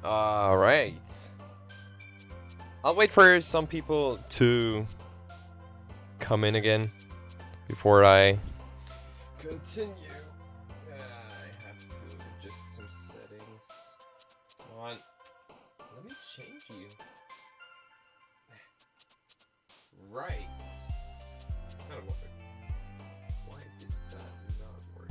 Alright. I'll wait for some people to come in again before I continue. I have to adjust some settings. Come on. Let me change you. Right. Kind of wondered. Why did that not work?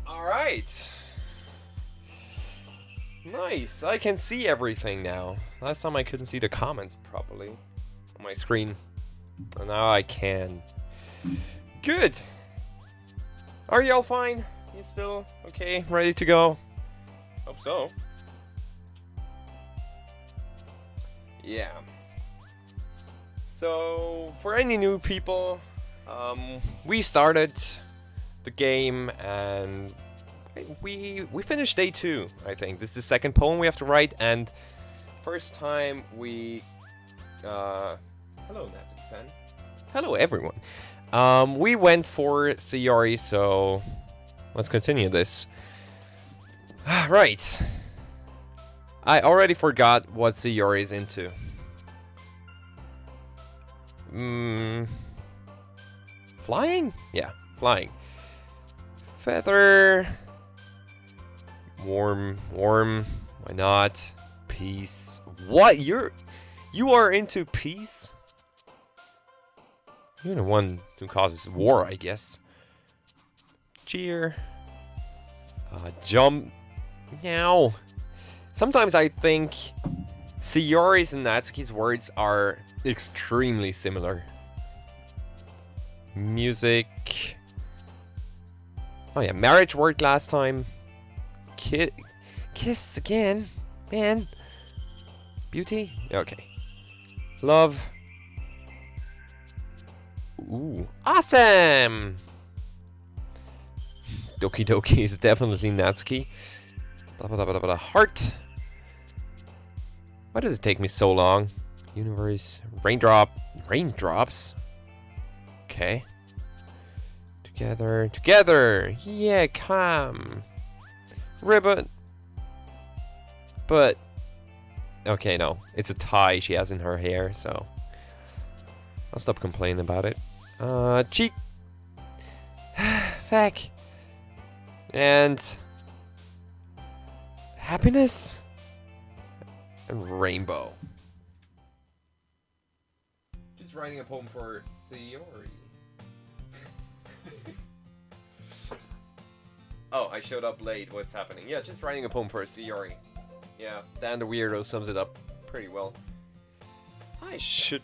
Alright. Nice. I can see everything now. Last time I couldn't see the comments properly on my screen. And now I can. Good. Are you all fine? You still okay? Ready to go? Hope so. Yeah. So, for any new people, we started the game and we finished day 2, I think. This is the second poem we have to write, and first time we hello Nancy fan. Hello everyone. We went for Sayori, so let's continue this. Right. I already forgot what Sayori is into. Flying? Yeah, flying. Feather. Warm. Why not? Peace. What? You are into peace? You're the one who causes war, I guess. Cheer. Jump. Now. Sometimes I think Sayori's and Natsuki's words are extremely similar. Music. Oh yeah, marriage worked last time. Kiss again, man. Beauty? Okay. Love. Ooh, awesome! Doki Doki is definitely Natsuki. Blah, blah, blah, blah, blah. Heart. Why does it take me so long? Universe. Raindrops. Okay. Together. Yeah, come. Ribbon. But. Okay, no. It's a tie she has in her hair, so. I'll stop complaining about it. Cheek. Feck. And. Happiness. And rainbow. Just writing a poem for Sayori. Oh, I showed up late. What's happening? Yeah, just writing a poem for Sayori. Yeah, Dan the Weirdo sums it up pretty well. I should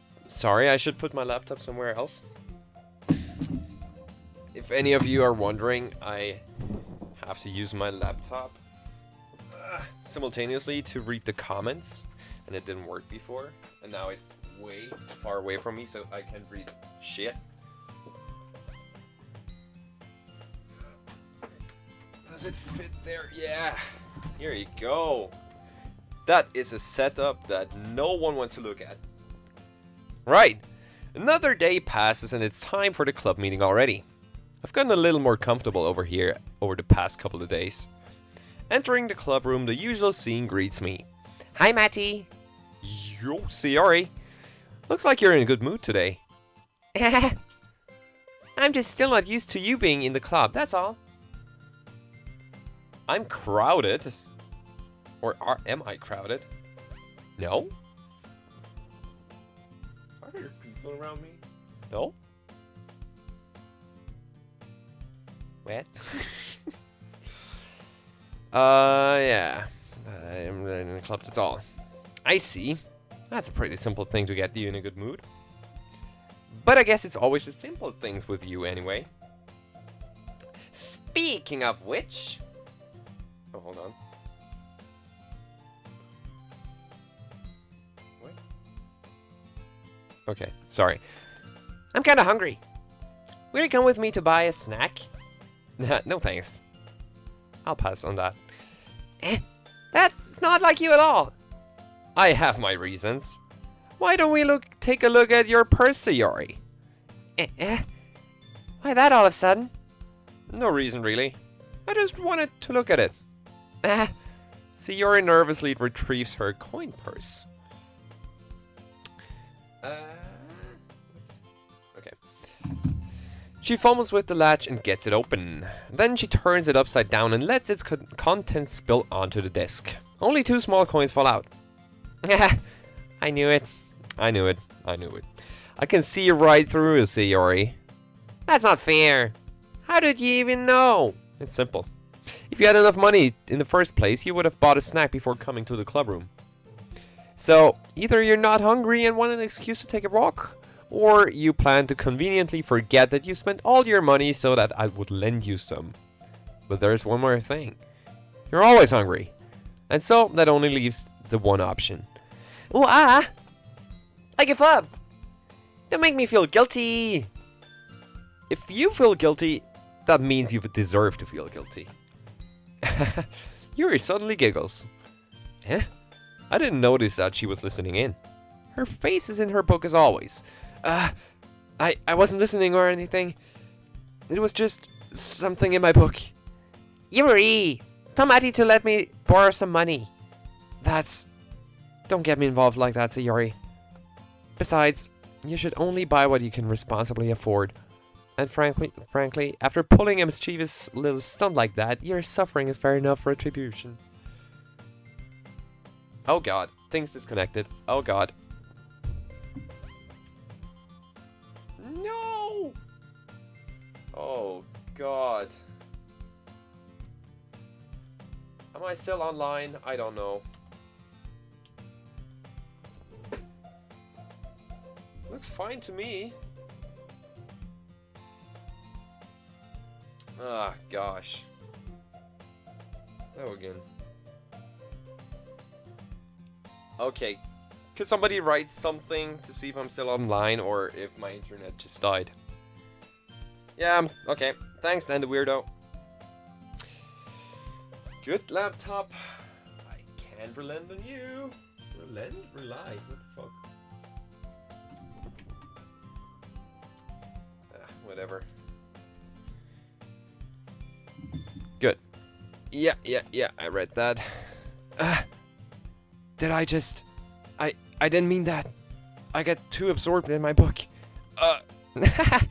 put my laptop somewhere else. If any of you are wondering, I have to use my laptop simultaneously to read the comments, and it didn't work before, and now it's way far away from me, so I can't read shit. Does it fit there? Yeah. Here you go. That is a setup that no one wants to look at. Right. Another day passes and it's time for the club meeting already. I've gotten a little more comfortable over here over the past couple of days. Entering the club room, the usual scene greets me. Hi, Matty. Yo, Sayori. Looks like you're in a good mood today. I'm just still not used to you being in the club, that's all. I'm crowded. Or am I crowded? No? Are there people around me? No? What? Yeah. I'm in the club, that's all. I see. That's a pretty simple thing to get you in a good mood. But I guess it's always the simple things with you anyway. Speaking of which... Oh, hold on. What? Okay, sorry. I'm kinda hungry. Will you come with me to buy a snack? No thanks. I'll pass on that. That's not like you at all. I have my reasons. Why don't we take a look at your purse, Sayori? Why that all of a sudden? No reason really. I just wanted to look at it. Sayori nervously retrieves her coin purse. Okay. She fumbles with the latch and gets it open. Then she turns it upside down and lets its contents spill onto the desk. Only 2 small coins fall out. I knew it. I knew it. I knew it. I can see right through you, Sayori. That's not fair. How did you even know? It's simple. If you had enough money in the first place, you would have bought a snack before coming to the clubroom. So, either you're not hungry and want an excuse to take a walk, or you plan to conveniently forget that you spent all your money so that I would lend you some. But there's one more thing. You're always hungry. And so, that only leaves the one option. I give up. Don't make me feel guilty. If you feel guilty, that means you deserve to feel guilty. Yuri suddenly giggles. I didn't notice that she was listening in. Her face is in her book as always. I wasn't listening or anything. It was just something in my book. Yuri, tell Matty to let me borrow some money. Don't get me involved like that, Sayori. Besides, you should only buy what you can responsibly afford. And frankly, after pulling a mischievous little stunt like that, your suffering is fair enough for retribution. Oh god, things disconnected. Oh god. No! Oh god. Am I still online? I don't know. Looks fine to me. Ah, gosh. Oh, again. Okay. Could somebody write something to see if I'm still online or if my internet just died? Yeah, okay. Thanks, then, the weirdo. Good laptop. I can't relent on you. Relent? Rely? What the fuck? Whatever. Good. Yeah, I read that. Did I just... I didn't mean that. I get too absorbed in my book. I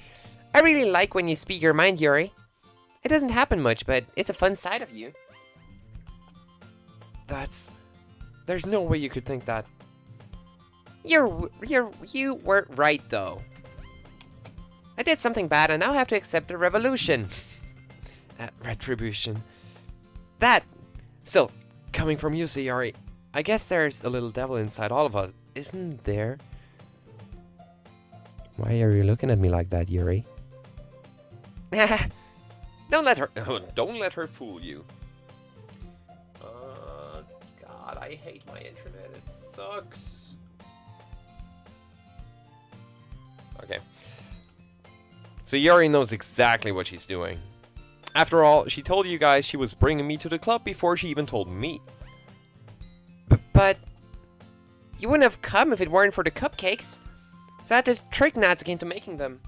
really like when you speak your mind, Yuri. It doesn't happen much, but it's a fun side of you. There's no way you could think that. You weren't right, though. I did something bad and now have to accept the revolution. Retribution. So, coming from you, Sayori, I guess there's a little devil inside all of us, isn't there? Why are you looking at me like that, Yuri? Don't let her fool you. God, I hate my internet. It sucks. Okay. So Yuri knows exactly what she's doing. After all, she told you guys she was bringing me to the club before she even told me. But you wouldn't have come if it weren't for the cupcakes. So I had to trick Natsuki into making them.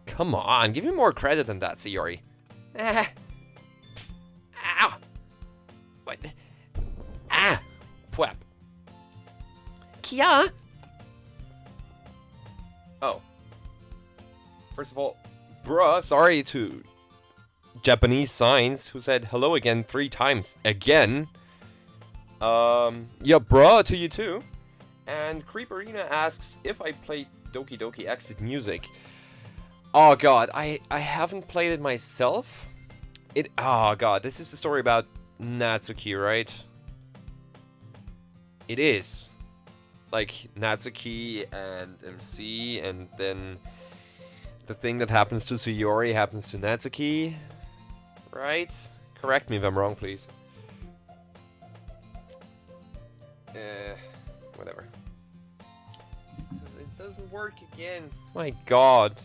Come on, give me more credit than that, Sayori. Ow! What? Pwep. Kia? Oh. First of all, bruh, sorry to Japanese Signs, who said hello again 3 times. Again. Yeah, bruh to you too. And Creeperina asks if I played Doki Doki Exit Music. Oh god, I haven't played it myself. Oh god, this is the story about Natsuki, right? It is. Like, Natsuki and MC, and then the thing that happens to Sayori happens to Natsuki. Right? Correct me if I'm wrong, please. Whatever. It doesn't work again. My god.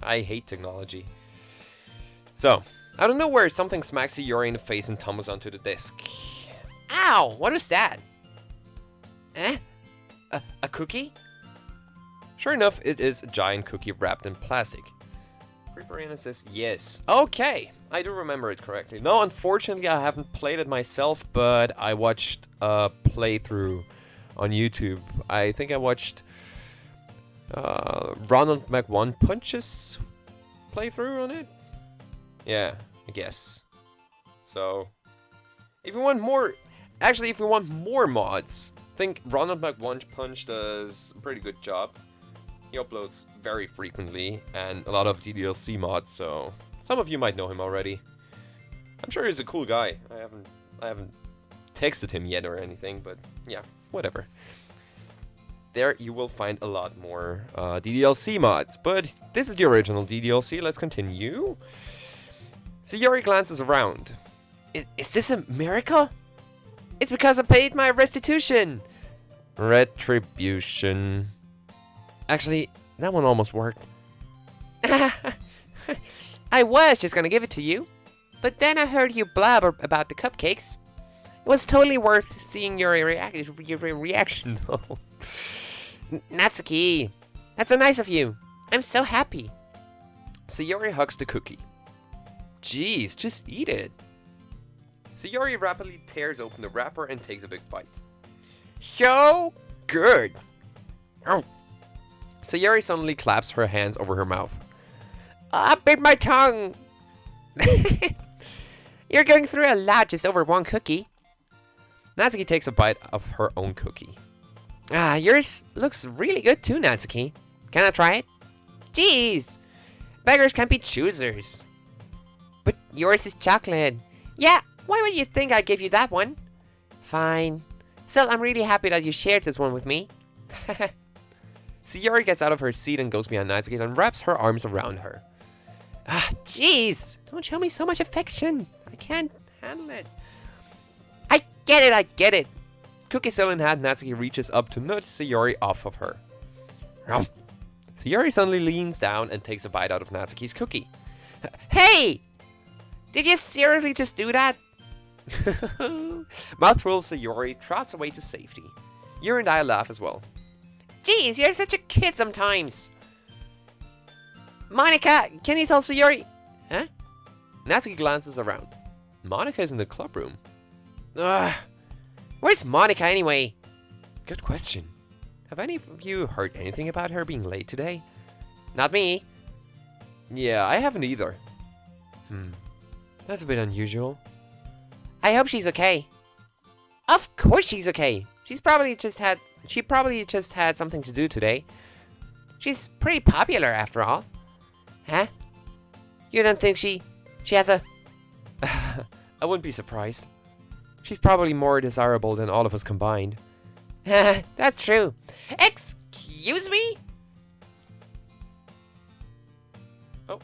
I hate technology. So, out of nowhere, something smacks Sayori in the face and tumbles onto the desk. Ow! What is that? Eh? A cookie? Sure enough, it is a giant cookie wrapped in plastic. Creeperina says yes. Okay, I do remember it correctly. No, unfortunately, I haven't played it myself, but I watched a playthrough on YouTube. I think I watched Ronald McOnePunch's playthrough on it. Yeah, I guess. So, if you want more, actually, if you want more mods, I think Ronald McOnePunch does a pretty good job. He uploads very frequently and a lot of DDLC mods, so some of you might know him already. I'm sure he's a cool guy. I haven't texted him yet or anything, but yeah, whatever. There you will find a lot more DDLC mods, but this is the original DDLC. Let's continue. Sayori glances around. Is this a miracle? It's because I paid my restitution. Retribution. Actually, that one almost worked. I was just gonna give it to you, but then I heard you blab about the cupcakes. It was totally worth seeing your reaction though. Natsuki, that's so nice of you. I'm so happy. Sayori hugs the cookie. Jeez, just eat it. Sayori rapidly tears open the wrapper and takes a big bite. So good. Oh. Sayori suddenly claps her hands over her mouth. I bit my tongue. You're going through a lot just over one cookie. Natsuki takes a bite of her own cookie. Ah, yours looks really good too, Natsuki. Can I try it? Jeez, beggars can't be choosers. But yours is chocolate. Yeah, why would you think I gave you that one? Fine. Still, I'm really happy that you shared this one with me. Sayori gets out of her seat and goes behind Natsuki and wraps her arms around her. Ah, jeez! Don't show me so much affection. I can't handle it. I get it. Cookie still in hand, Natsuki reaches up to nudge Sayori off of her. Sayori suddenly leans down and takes a bite out of Natsuki's cookie. Hey! Did you seriously just do that? Mouthful Sayori trots away to safety. Yuri and I laugh as well. Jeez, you're such a kid sometimes. Monica, can you tell Sayori? Huh? Natsuki glances around. Monica's in the club room. Ugh. Where's Monica anyway? Good question. Have any of you heard anything about her being late today? Not me. Yeah, I haven't either. That's a bit unusual. I hope she's okay. Of course she's okay. She probably just had something to do today. She's pretty popular after all. Huh? You don't think she has a... I wouldn't be surprised. She's probably more desirable than all of us combined. That's true. Excuse me? Oh.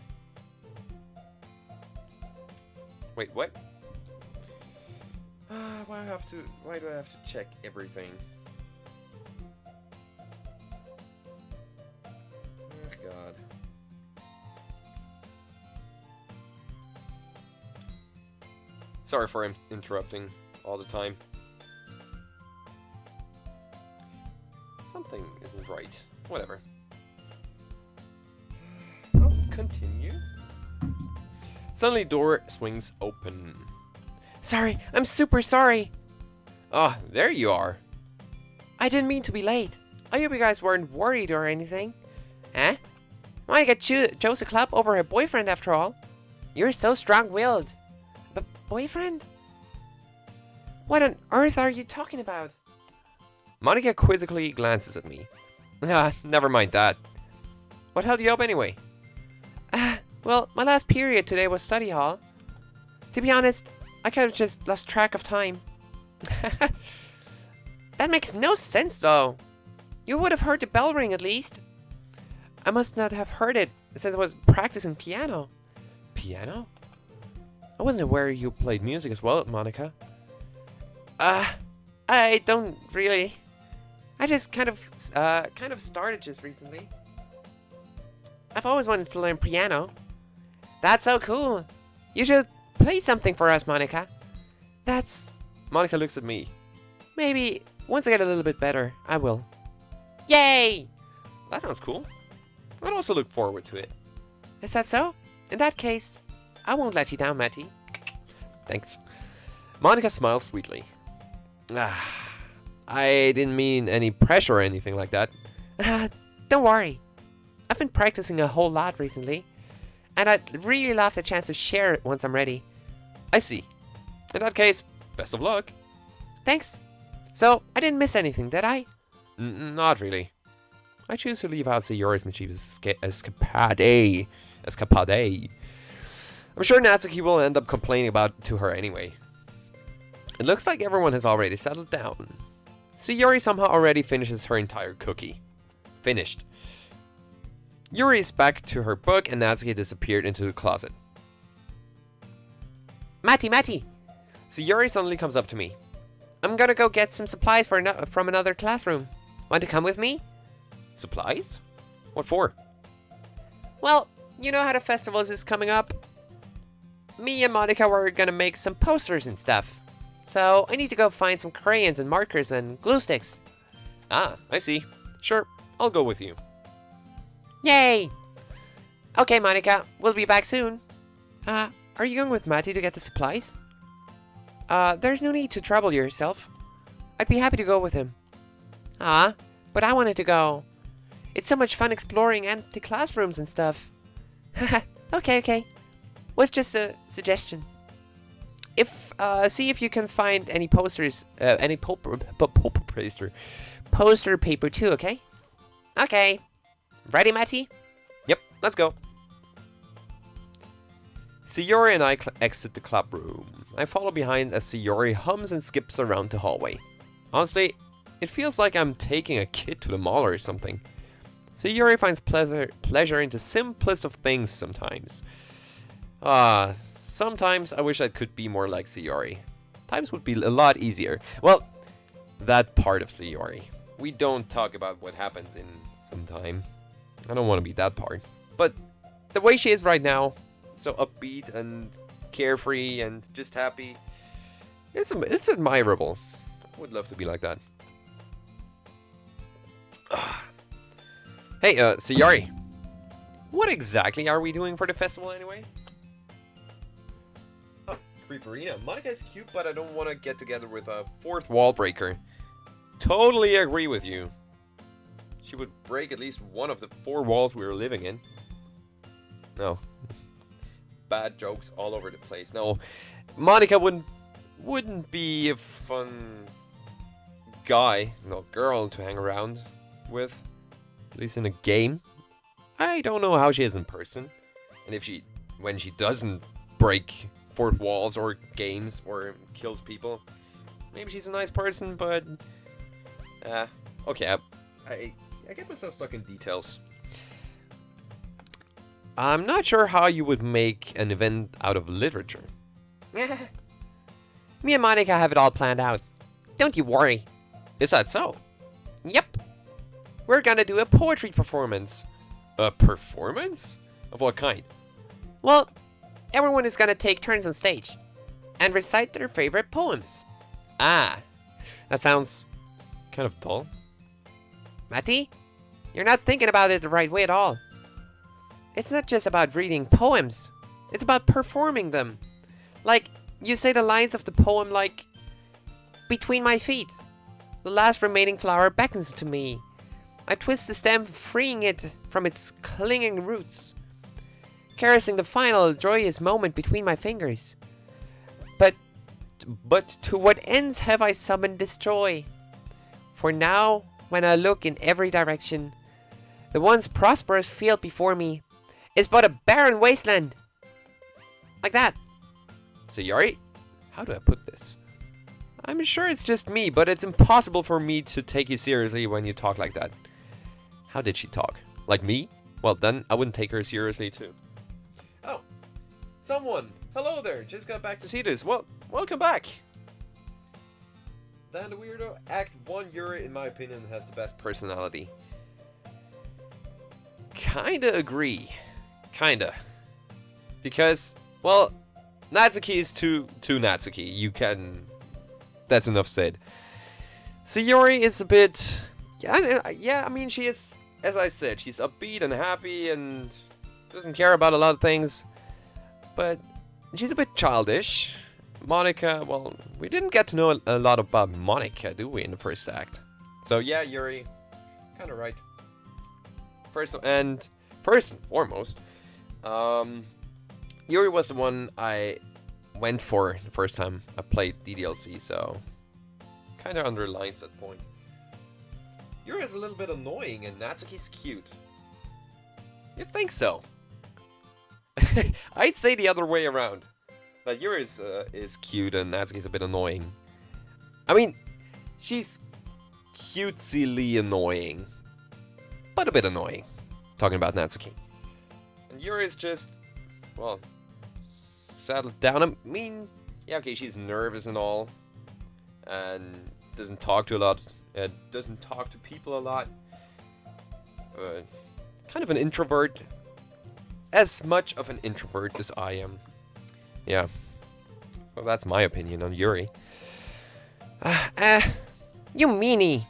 Wait, what? Why do I have to check everything? Oh, God. Sorry for interrupting all the time. Something isn't right. Whatever. I'll continue. Suddenly, door swings open. Sorry, I'm super sorry. Oh, there you are. I didn't mean to be late. I hope you guys weren't worried or anything. Huh? Monica chose a club over her boyfriend after all. You're so strong-willed. But boyfriend? What on earth are you talking about? Monica quizzically glances at me. Ah, never mind that. What held you up anyway? Well, my last period today was study hall. To be honest, I kind of just lost track of time. That makes no sense though. You would have heard the bell ring at least. I must not have heard it since I was practicing piano. Piano? I wasn't aware you played music as well, Monica. I don't really. I just kind of started just recently. I've always wanted to learn piano. That's so cool. You should play something for us, Monica. That's... Monica looks at me. Maybe once I get a little bit better, I will. Yay! That sounds cool. I'd also look forward to it. Is that so? In that case, I won't let you down, Matty. Thanks. Monica smiles sweetly. I didn't mean any pressure or anything like that. Don't worry. I've been practicing a whole lot recently, and I'd really love the chance to share it once I'm ready. I see. In that case, best of luck. Thanks. So, I didn't miss anything, did I? Not really. I choose to leave out Sayori's mischievous escapade. I'm sure Natsuki will end up complaining about it to her anyway. It looks like everyone has already settled down. Sayori somehow already finishes her entire cookie. Finished. Yuri is back to her book and Natsuki disappeared into the closet. Matty! Sayori suddenly comes up to me. I'm gonna go get some supplies from another classroom. Want to come with me? Supplies? What for? Well, you know how the festivals is coming up? Me and Monica were gonna make some posters and stuff. So I need to go find some crayons and markers and glue sticks. Ah, I see. Sure, I'll go with you. Yay! Okay, Monica, we'll be back soon. Are you going with Matty to get the supplies? There's no need to trouble yourself. I'd be happy to go with him. But I wanted to go. It's so much fun exploring empty classrooms and stuff. Okay. Was just a suggestion. See if you can find any posters, poster paper too, okay? Okay. Ready, Matty? Yep, let's go. Sayori and I exit the club room. I follow behind as Sayori hums and skips around the hallway. Honestly, it feels like I'm taking a kid to the mall or something. Sayori finds pleasure in the simplest of things sometimes. Sometimes I wish I could be more like Sayori. Times would be a lot easier. Well, that part of Sayori. We don't talk about what happens in some time. I don't want to be that part. But the way she is right now, so upbeat and carefree and just happy, it's admirable. I would love to be like that. Hey, Sayori. What exactly are we doing for the festival anyway? Oh, Creeperina. Monica is cute, but I don't want to get together with a fourth wall breaker. Totally agree with you. She would break at least one of the 4 walls we were living in. No. Bad jokes all over the place. No, Monica wouldn't be a fun guy, no girl to hang around with. At least in a game. I don't know how she is in person. And when she doesn't break 4th walls or games or kills people. Maybe she's a nice person, but... okay, I get myself stuck in details. I'm not sure how you would make an event out of literature. Me and Monica have it all planned out. Don't you worry. Is that so? Yep. We're gonna do a poetry performance. A performance? Of what kind? Well, everyone is gonna take turns on stage and recite their favorite poems. Ah, that sounds kind of dull. Matty, you're not thinking about it the right way at all. It's not just about reading poems. It's about performing them. Like, you say the lines of the poem like, "Between my feet, the last remaining flower beckons to me. I twist the stem, freeing it from its clinging roots, caressing the final joyous moment between my fingers. But to what ends have I summoned this joy? For now, when I look in every direction, the once prosperous field before me is but a barren wasteland." Like that. Sayori, how do I put this? I'm sure it's just me, but it's impossible for me to take you seriously when you talk like that. How did she talk? Like me? Well, then I wouldn't take her seriously too. Oh, someone. Hello there. Just got back to see this. Well, welcome back. Dan the Weirdo, Act 1 Yuri, in my opinion, has the best personality. kinda agree. Kinda. Because, well, Natsuki is too Natsuki. You can... That's enough said. Sayori is a bit... Yeah, I mean, she is, as I said, she's upbeat and happy and doesn't care about a lot of things. But she's a bit childish. Monica, well, we didn't get to know a lot about Monica, do we, in the first act? So yeah, Yuri, kind of right. First and foremost, Yuri was the one I went for the first time I played DDLC, so kind of underlines that point. Yuri is a little bit annoying and Natsuki's cute. You think so? I'd say the other way around. That Yuri is cute and Natsuki's a bit annoying. I mean, she's cutesily annoying, but a bit annoying. Talking about Natsuki. And Yuri is just, well, settled down. I mean, yeah, okay, she's nervous and all, and doesn't talk to a lot. Doesn't talk to people a lot. Kind of an introvert. As much of an introvert as I am. Yeah. Well, that's my opinion on Yuri. You meanie.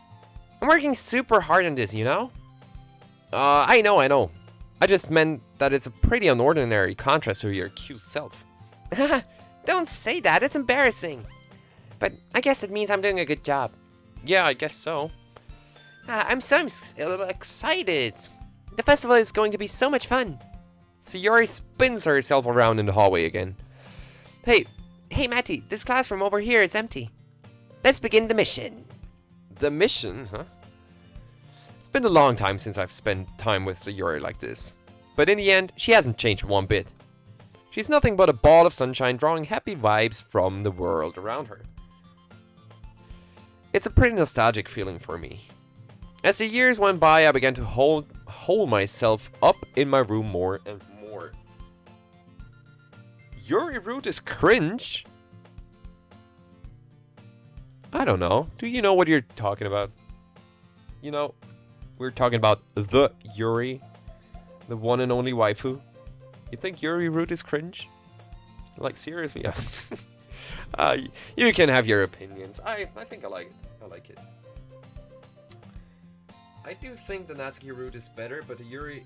I'm working super hard on this, you know? I know. I just meant that it's a pretty unordinary contrast to your cute self. Don't say that, it's embarrassing. But I guess it means I'm doing a good job. Yeah, I guess so. I'm so excited. The festival is going to be so much fun. Sayori spins herself around in the hallway again. Hey, Matty, this classroom over here is empty. Let's begin the mission. The mission, huh? It's been a long time since I've spent time with Sayori like this. But in the end, she hasn't changed one bit. She's nothing but a ball of sunshine drawing happy vibes from the world around her. It's a pretty nostalgic feeling for me. As the years went by, I began to hold myself up in my room more and more. Yuri Root is cringe? I don't know. Do you know what you're talking about? You know, we're talking about the Yuri, the one and only waifu. You think Yuri Root is cringe? Like, seriously? You can have your opinions. I think I like it. I like it. I do think the Natsuki route is better, but Yuri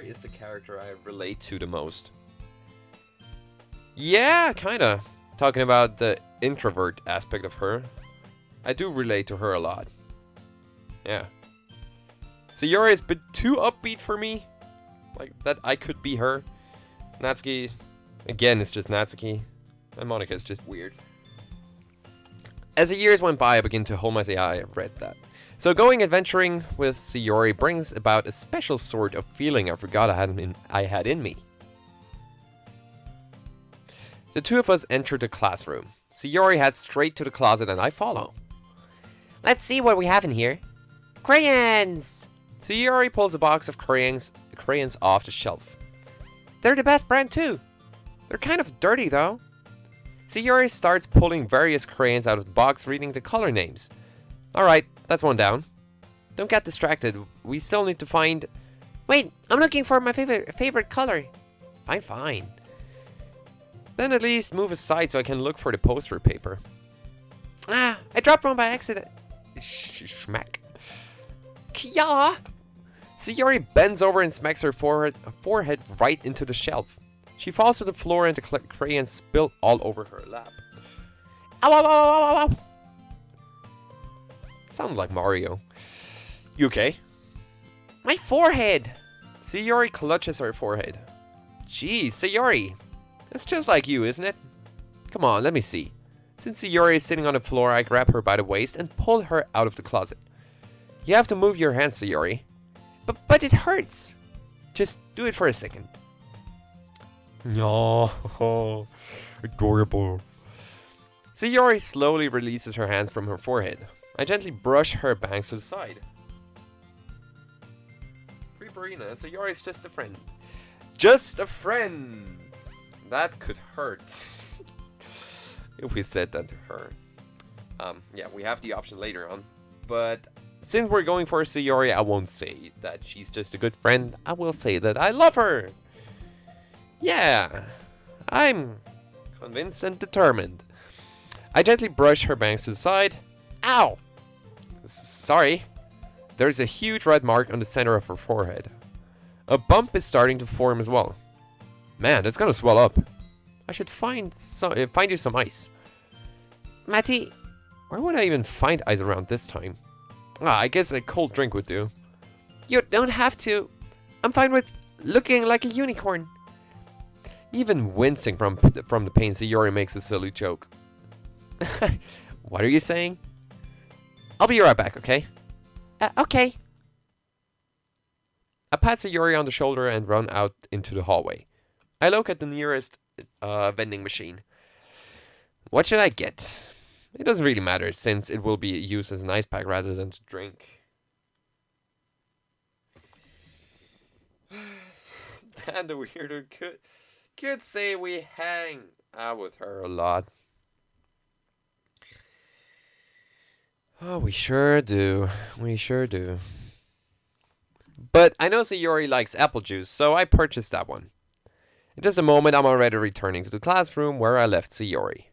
is the character I relate to the most. Yeah, kinda. Talking about the introvert aspect of her, I do relate to her a lot. Yeah. So Yuri is a bit too upbeat for me. Like, that I could be her. Natsuki, again, it's just Natsuki. And Monica is just weird. As the years went by, I began to hold my say, I read that. So going adventuring with Sayori brings about a special sort of feeling I forgot I had in me. The two of us entered the classroom. Sayori heads straight to the closet and I follow. Let's see what we have in here. Crayons! Sayori pulls a box of crayons off the shelf. They're the best brand too. They're kind of dirty though. Sayori starts pulling various crayons out of the box, reading the color names. Alright, that's one down. Don't get distracted. We still need to find... Wait, I'm looking for my favorite color. Fine. Then at least move aside so I can look for the poster paper. I dropped one by accident. Schmack. Kya! Sayori bends over and smacks her forehead right into the shelf. She falls to the floor and the crayons spill all over her lap. Ow, ow, ow, ow, ow, ow. Sounded like Mario. You okay? My forehead! Sayori clutches her forehead. Geez, Sayori. That's just like you, isn't it? Come on, let me see. Since Sayori is sitting on the floor, I grab her by the waist and pull her out of the closet. You have to move your hands, Sayori. But it hurts. Just do it for a second. Oh, adorable. Sayori slowly releases her hands from her forehead. I gently brush her bangs to the side. Free Barina, and Sayori's just a friend. Just a friend! That could hurt. If we said that to her. Yeah, we have the option later on. But since we're going for Sayori, I won't say that she's just a good friend. I will say that I love her. Yeah, I'm convinced and determined. I gently brush her bangs to the side. Ow! Sorry. There's a huge red mark on the center of her forehead. A bump is starting to form as well. Man, it's gonna swell up. I should find you some ice. Matty, where would I even find ice around this time? I guess a cold drink would do. You don't have to. I'm fine with looking like a unicorn. Even wincing from the pain, Sayori makes a silly joke. What are you saying? I'll be right back, okay? Okay. I pat Sayori on the shoulder and run out into the hallway. I look at the nearest vending machine. What should I get? It doesn't really matter since it will be used as an ice pack rather than to drink. Dan the weirdo could say we hang out with her a lot. Oh, we sure do. We sure do. But I know Sayori likes apple juice, so I purchased that one. In just a moment, I'm already returning to the classroom where I left Sayori.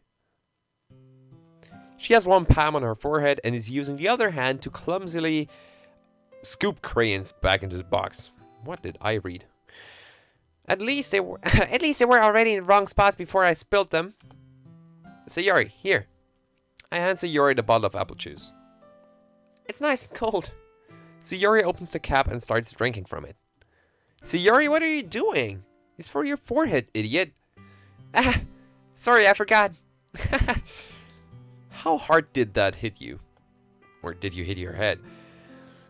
She has one palm on her forehead and is using the other hand to clumsily scoop crayons back into the box. What did I read? At least they were already in the wrong spots before I spilled them. Sayori, here. I hand Sayori the bottle of apple juice. It's nice and cold. Sayori opens the cap and starts drinking from it. Sayori, what are you doing? It's for your forehead, idiot. Ah, sorry, I forgot. How hard did that hit you? Or did you hit your head?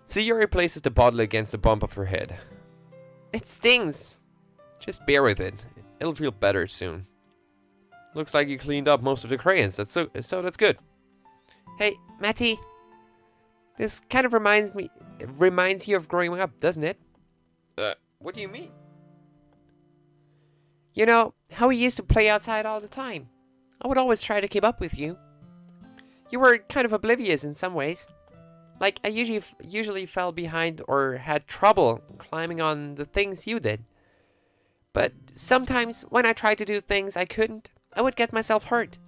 Sayori places the bottle against the bump of her head. It stings. Just bear with it. It'll feel better soon. Looks like you cleaned up most of the crayons. That's that's good. Hey, Matty. This kind of reminds you of growing up, doesn't it? What do you mean? You know, how we used to play outside all the time. I would always try to keep up with you. You were kind of oblivious in some ways. Like, I usually fell behind or had trouble climbing on the things you did. But sometimes, when I tried to do things I couldn't, I would get myself hurt.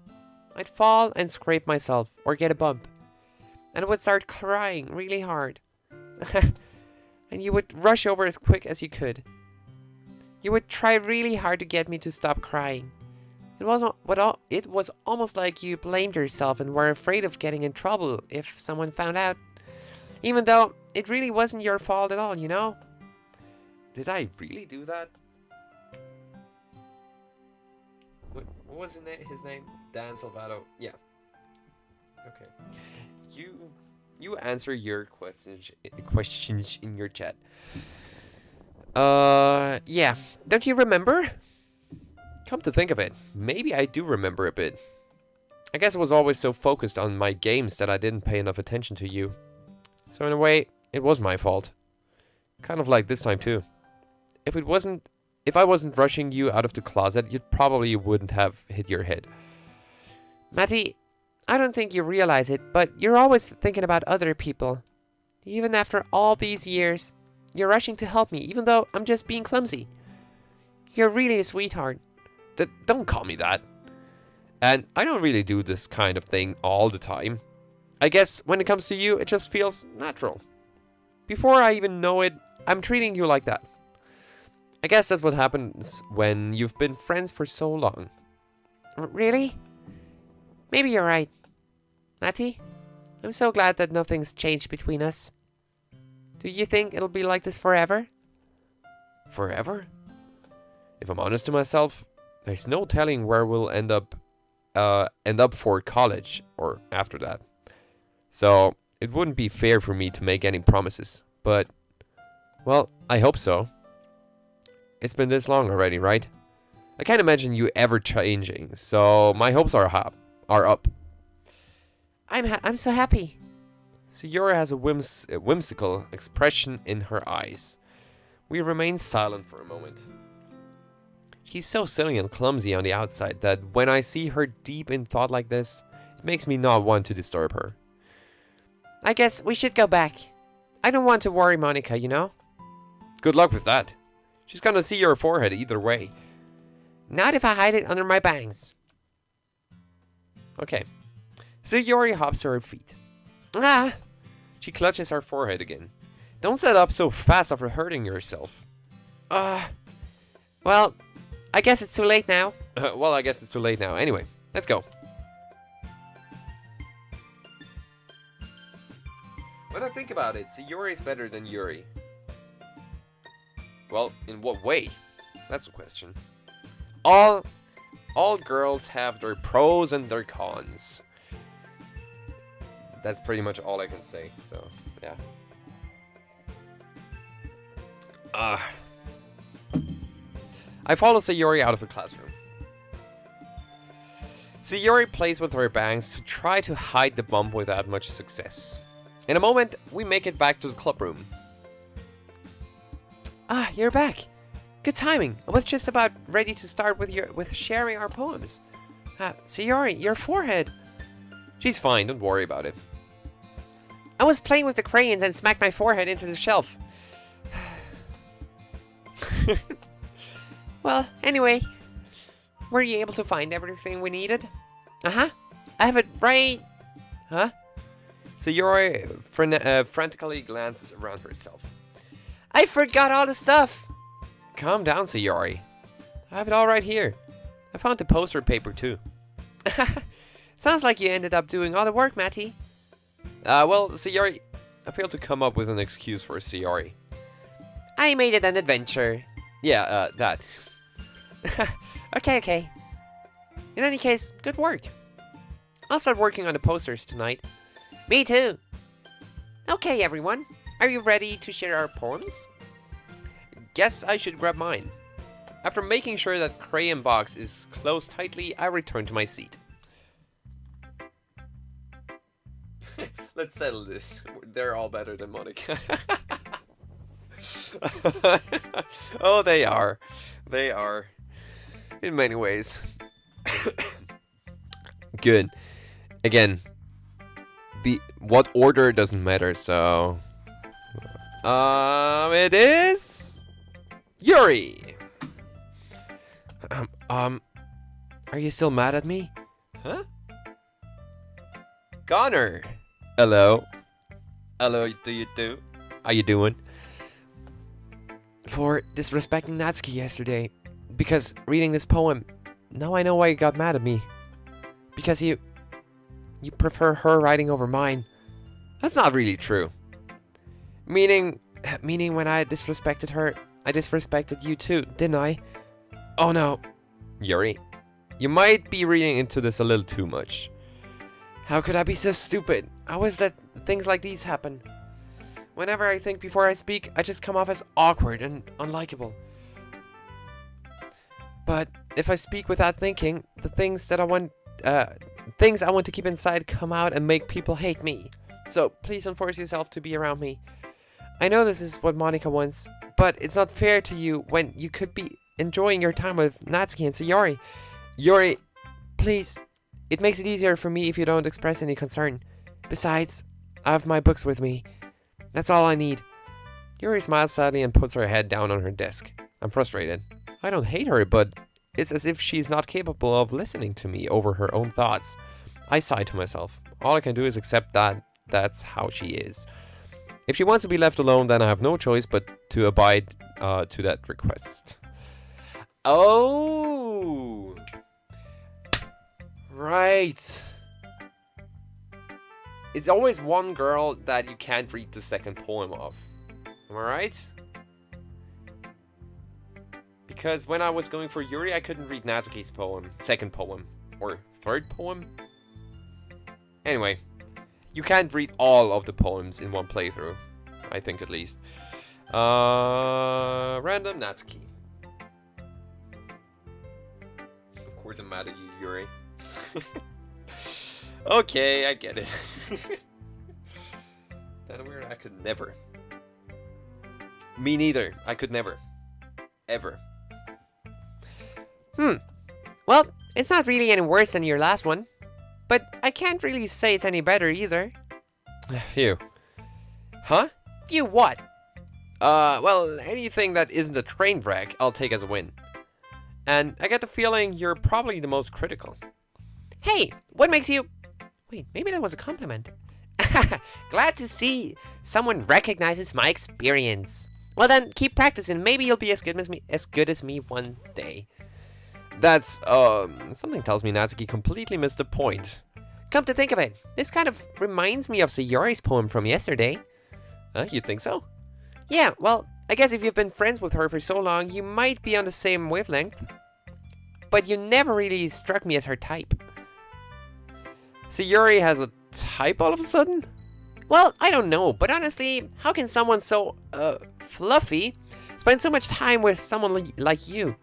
I'd fall and scrape myself, or get a bump. And I would start crying really hard. And you would rush over as quick as you could. You would try really hard to get me to stop crying. It was almost like you blamed yourself and were afraid of getting in trouble if someone found out. Even though it really wasn't your fault at all, you know? Did I really do that? What was his name? Dan Salvato. Yeah. Okay. You answer your questions in your chat. Yeah. Don't you remember? Come to think of it, maybe I do remember a bit. I guess I was always so focused on my games that I didn't pay enough attention to you. So in a way, it was my fault. Kind of like this time too. If I wasn't rushing you out of the closet, you probably wouldn't have hit your head. Matty, I don't think you realize it, but you're always thinking about other people. Even after all these years, you're rushing to help me, even though I'm just being clumsy. You're really a sweetheart. Don't call me that. And I don't really do this kind of thing all the time. I guess when it comes to you, it just feels natural. Before I even know it, I'm treating you like that. I guess that's what happens when you've been friends for so long. Really? Maybe you're right. Matty, I'm so glad that nothing's changed between us. Do you think it'll be like this forever? Forever? If I'm honest to myself, there's no telling where we'll end up for college or after that. So it wouldn't be fair for me to make any promises. But, well, I hope so. It's been this long already, right? I can't imagine you ever changing. So my hopes are up. I'm so happy. Sayori has a whimsical expression in her eyes. We remain silent for a moment. She's so silly and clumsy on the outside that when I see her deep in thought like this, it makes me not want to disturb her. I guess we should go back. I don't want to worry Monica, you know? Good luck with that. She's gonna see your forehead either way. Not if I hide it under my bangs. Okay. Sayori hops to her feet. Ah! She clutches her forehead again. Don't set up so fast after hurting yourself. Well, I guess it's too late now. Well, I guess it's too late now. Anyway, let's go. When I think about it, Sayori is better than Yuri. Well, in what way? That's the question. All girls have their pros and their cons. That's pretty much all I can say, so, yeah. I follow Sayori out of the classroom. Sayori plays with her bangs to try to hide the bump without much success. In a moment, we make it back to the club room. Ah, you're back. Good timing. I was just about ready to start with sharing our poems. Sayori, your forehead. She's fine, don't worry about it. I was playing with the crayons and smacked my forehead into the shelf. Well, anyway, were you able to find everything we needed? I have it right. Huh? Sayori frantically glances around herself. I forgot all the stuff. Calm down, Sayori. I have it all right here. I found the poster paper too. Sounds like you ended up doing all the work, Matty. Well, Sayori, I failed to come up with an excuse for Sayori. I made it an adventure. Yeah, that. Okay. In any case, good work. I'll start working on the posters tonight. Me too. Okay, everyone. Are you ready to share our poems? Guess I should grab mine. After making sure that crayon box is closed tightly, I return to my seat. Let's settle this. They're all better than Monica. Oh, they are. They are. In many ways. Good. Again, what order doesn't matter, so... it is... Yuri! Are you still mad at me? Huh? Connor! Hello. Hello, do you do? How you doing? For disrespecting Natsuki yesterday. Because reading this poem, now I know why you got mad at me. Because you prefer her writing over mine. That's not really true. Meaning when I disrespected her, I disrespected you too, didn't I? Oh no. Yuri, you might be reading into this a little too much. How could I be so stupid? I always let things like these happen. Whenever I think before I speak, I just come off as awkward and unlikable. But if I speak without thinking, the things I want to keep inside come out and make people hate me. So please don't force yourself to be around me. I know this is what Monica wants, but it's not fair to you when you could be enjoying your time with Natsuki and Sayori. Yuri, please, it makes it easier for me if you don't express any concern. Besides, I have my books with me. That's all I need. Yuri smiles sadly and puts her head down on her desk. I'm frustrated. I don't hate her, but it's as if she's not capable of listening to me over her own thoughts. I sigh to myself. All I can do is accept that that's how she is. If she wants to be left alone, then I have no choice but to abide to that request. Oh! Right. It's always one girl that you can't read the second poem of. Am I right? Because when I was going for Yuri, I couldn't read Natsuki's poem. Second poem. Or third poem? Anyway. You can't read all of the poems in one playthrough. I think at least. Random Natsuki. Of course I'm mad at you, Yuri. Okay, I get it. That weird. I could never. Me neither. I could never. Ever. Well, it's not really any worse than your last one. But I can't really say it's any better either. Phew. Huh? You what? Well, anything that isn't a train wreck, I'll take as a win. And I get the feeling you're probably the most critical. Hey, what makes you... Wait, maybe that was a compliment. Glad to see someone recognizes my experience. Well then, keep practicing. Maybe you'll be as good as me one day. That's, something tells me Natsuki completely missed the point. Come to think of it, this kind of reminds me of Sayori's poem from yesterday. You think so? Yeah, well, I guess if you've been friends with her for so long, you might be on the same wavelength. But you never really struck me as her type. Sayori has a type all of a sudden? Well, I don't know, but honestly, how can someone so, fluffy spend so much time with someone like you?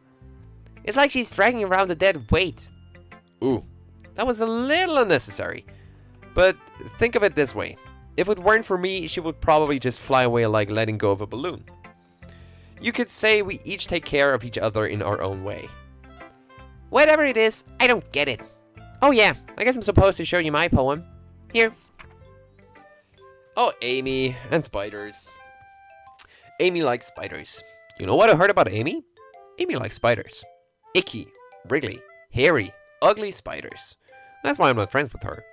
It's like she's dragging around a dead weight. Ooh, that was a little unnecessary. But think of it this way. If it weren't for me, she would probably just fly away like letting go of a balloon. You could say we each take care of each other in our own way. Whatever it is, I don't get it. Oh yeah, I guess I'm supposed to show you my poem. Here. Oh, Amy and spiders. Amy likes spiders. You know what I heard about Amy? Amy likes spiders. Icky, wriggly, hairy, ugly spiders. That's why I'm not friends with her.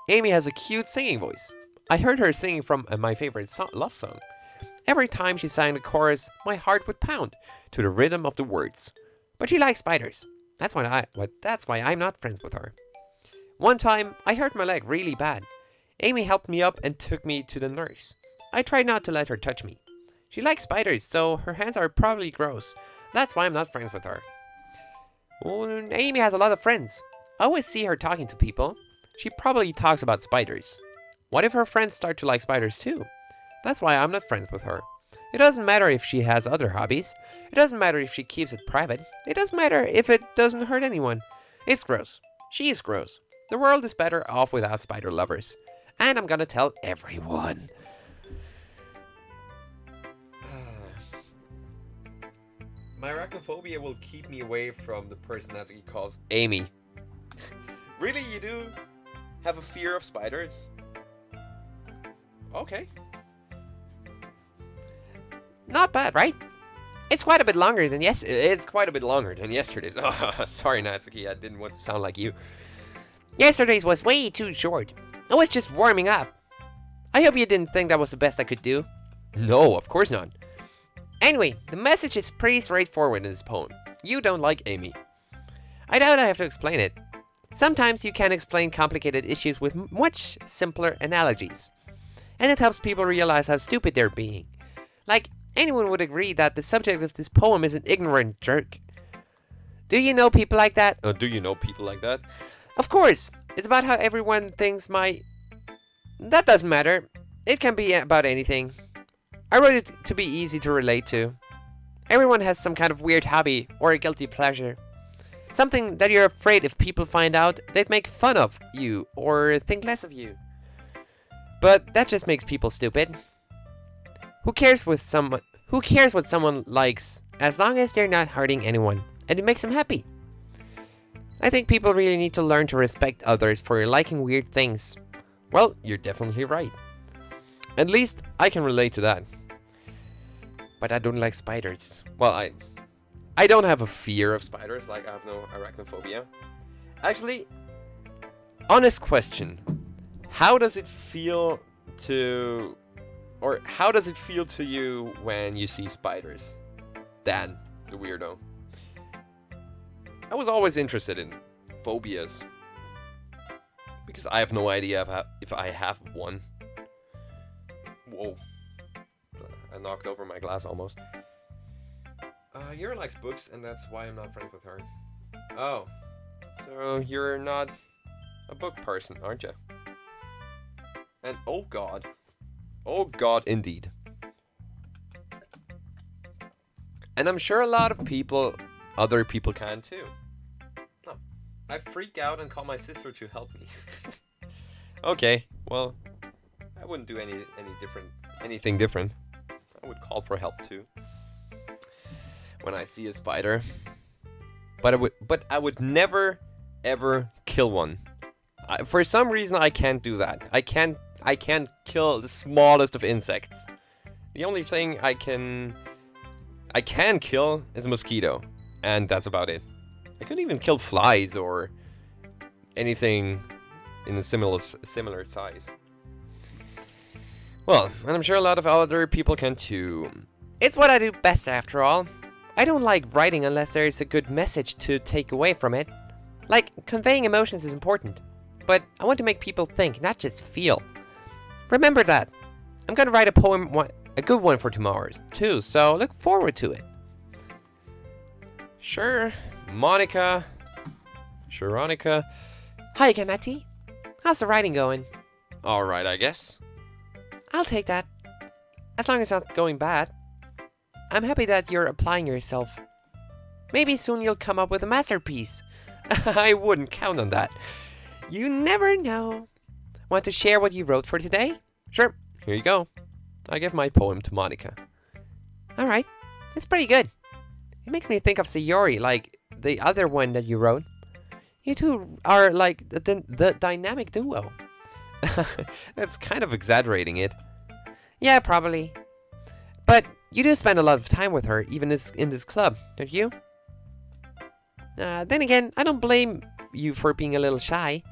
Amy has a cute singing voice. I heard her singing from my favorite love song. Every time she sang the chorus, my heart would pound to the rhythm of the words. But she likes spiders. That's why I'm not friends with her. One time, I hurt my leg really bad. Amy helped me up and took me to the nurse. I tried not to let her touch me. She likes spiders, so her hands are probably gross. That's why I'm not friends with her. Well, Amy has a lot of friends. I always see her talking to people. She probably talks about spiders. What if her friends start to like spiders too? That's why I'm not friends with her. It doesn't matter if she has other hobbies. It doesn't matter if she keeps it private. It doesn't matter if it doesn't hurt anyone. It's gross. She is gross. The world is better off without spider lovers. And I'm gonna tell everyone. My arachnophobia will keep me away from the person Natsuki calls Amy. Really, you do have a fear of spiders? Okay. Not bad, right? It's quite a bit longer than It's quite a bit longer than yesterday's. Oh, sorry, Natsuki. I didn't want to sound like you. Yesterday's was way too short. I was just warming up. I hope you didn't think that was the best I could do. No, of course not. Anyway, the message is pretty straightforward in this poem. You don't like Amy. I doubt I have to explain it. Sometimes you can explain complicated issues with much simpler analogies. And it helps people realize how stupid they're being. Like, anyone would agree that the subject of this poem is an ignorant jerk. Do you know people like that? Do you know people like that? Of course! It's about how everyone thinks That doesn't matter. It can be about anything. I wrote it to be easy to relate to. Everyone has some kind of weird hobby or a guilty pleasure. Something that you're afraid if people find out, they'd make fun of you or think less of you. But that just makes people stupid. Who cares what someone likes as long as they're not hurting anyone and it makes them happy? I think people really need to learn to respect others for liking weird things. Well, you're definitely right. At least I can relate to that. But I don't like spiders. Well, I don't have a fear of spiders, like I have no arachnophobia. Actually, honest question. How does it feel to you when you see spiders? Dan, the weirdo. I was always interested in phobias. Because I have no idea if I have one. Whoa. I knocked over my glass almost. Yuri likes books, and that's why I'm not friends with her. Oh. So you're not a book person, aren't you? And oh god. Oh god, indeed. And I'm sure a lot of other people can too. Oh, I freak out and call my sister to help me. Okay, well, I wouldn't do anything different. I would call for help too. When I see a spider. But I would never ever kill one. For some reason I can't do that. I can't I can't kill the smallest of insects. The only thing I can kill is a mosquito, and that's about it. I couldn't even kill flies or anything in a similar size. Well, and I'm sure a lot of other people can too. It's what I do best after all. I don't like writing unless there's a good message to take away from it. Like, conveying emotions is important, but I want to make people think, not just feel. Remember that. I'm gonna write a poem, a good one for tomorrow too, so look forward to it. Sure, Monica. Sharonica. Hi again, Matty. How's the writing going? Alright, I guess. I'll take that. As long as it's not going bad. I'm happy that you're applying yourself. Maybe soon you'll come up with a masterpiece. I wouldn't count on that. You never know. Want to share what you wrote for today? Sure, here you go. I give my poem to Monica. Alright, it's pretty good. It makes me think of Sayori, like the other one that you wrote. You two are like the dynamic duo. That's kind of exaggerating it. Yeah, probably. But you do spend a lot of time with her, even in this club, don't you? Then again, I don't blame you for being a little shy.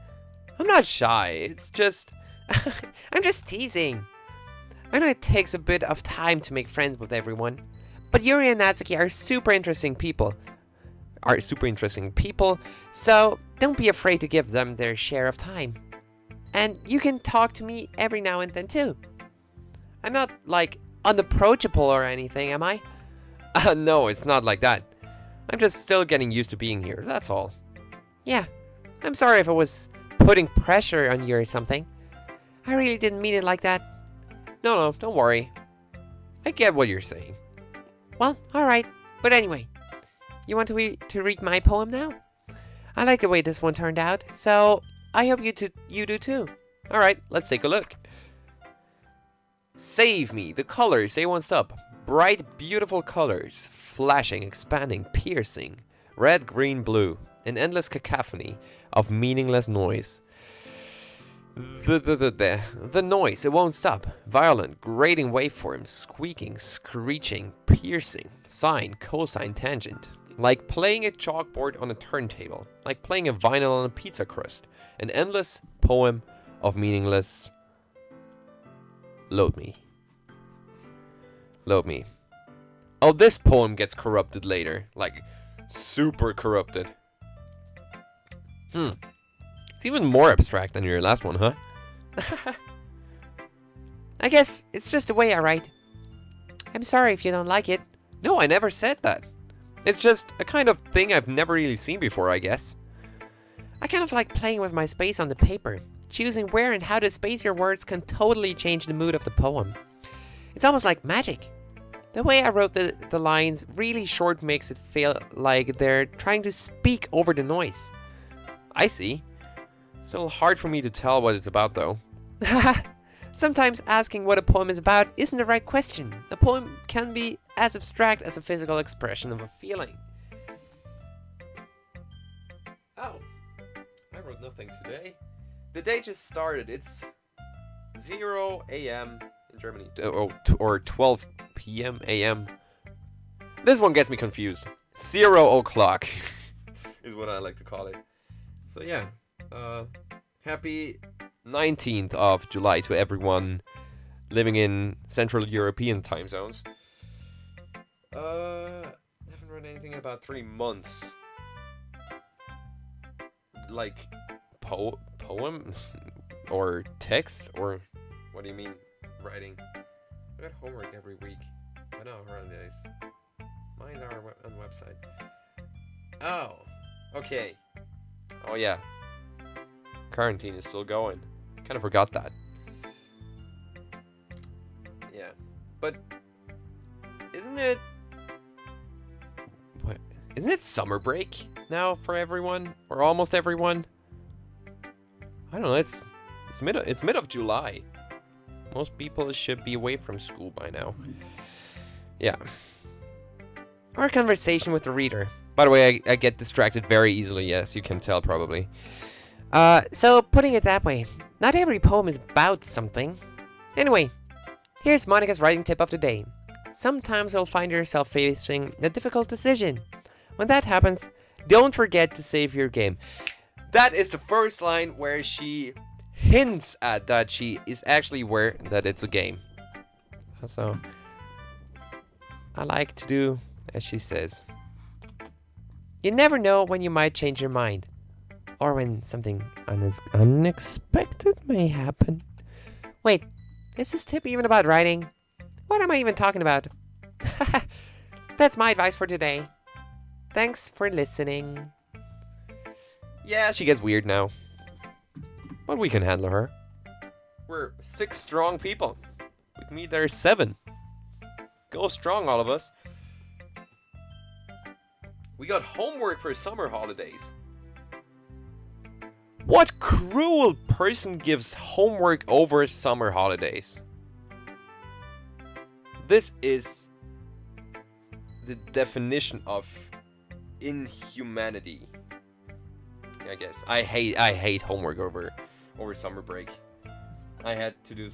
I'm not shy, it's just... I'm just teasing. I know it takes a bit of time to make friends with everyone, but Yuri and Natsuki are super interesting people. So don't be afraid to give them their share of time. And you can talk to me every now and then too. I'm not, like, unapproachable or anything, am I? No, it's not like that. I'm just still getting used to being here, that's all. Yeah, I'm sorry if I was putting pressure on you or something. I really didn't mean it like that. No, don't worry. I get what you're saying. Well, alright. But anyway, you want to read my poem now? I like the way this one turned out, so I hope you do too. Alright, let's take a look. Save me, the colors say what's up. Bright, beautiful colors, flashing, expanding, piercing. Red, green, blue. An endless cacophony of meaningless noise. The noise, it won't stop. Violent, grating waveforms, squeaking, screeching, piercing, sine, cosine, tangent. Like playing a chalkboard on a turntable. Like playing a vinyl on a pizza crust. An endless poem of meaningless... Load me. Oh, this poem gets corrupted later. Like, super corrupted. It's even more abstract than your last one, huh? I guess it's just the way I write. I'm sorry if you don't like it. No, I never said that. It's just a kind of thing I've never really seen before, I guess. I kind of like playing with my space on the paper. Choosing where and how to space your words can totally change the mood of the poem. It's almost like magic. The way I wrote the lines really short makes it feel like they're trying to speak over the noise. I see. Still hard for me to tell what it's about, though. Sometimes asking what a poem is about isn't the right question. A poem can be as abstract as a physical expression of a feeling. Oh, I wrote nothing today. The day just started. It's 0 a.m. in Germany. Or 12 p.m. a.m. This one gets me confused. 0 o'clock is what I like to call it. So yeah, happy 19th of July to everyone living in Central European time zones. I haven't read anything in about 3 months. Like, poem? Or text? Or, what do you mean, writing? I got homework every week. I know, holidays. Mine are on websites. Oh, okay. Oh yeah. Quarantine is still going. Kind of forgot that. Yeah. But isn't it summer break now for everyone? Or almost everyone? I don't know, it's mid of July. Most people should be away from school by now. Yeah. Our conversation with the reader. By the way, I get distracted very easily, yes, you can tell probably. So, putting it that way, not every poem is about something. Anyway, here's Monica's writing tip of the day. Sometimes you'll find yourself facing a difficult decision. When that happens, don't forget to save your game. That is the first line where she hints at that she is actually aware that it's a game. So, I like to do as she says. You never know when you might change your mind. Or when something unexpected may happen. Wait, is this tip even about writing? What am I even talking about? That's my advice for today. Thanks for listening. Yeah, she gets weird now. But we can handle her. We're 6 strong people. With me, there's 7. Go strong, all of us. We got homework for summer holidays. What cruel person gives homework over summer holidays? This is the definition of inhumanity. I guess. I hate homework over summer break. I had to do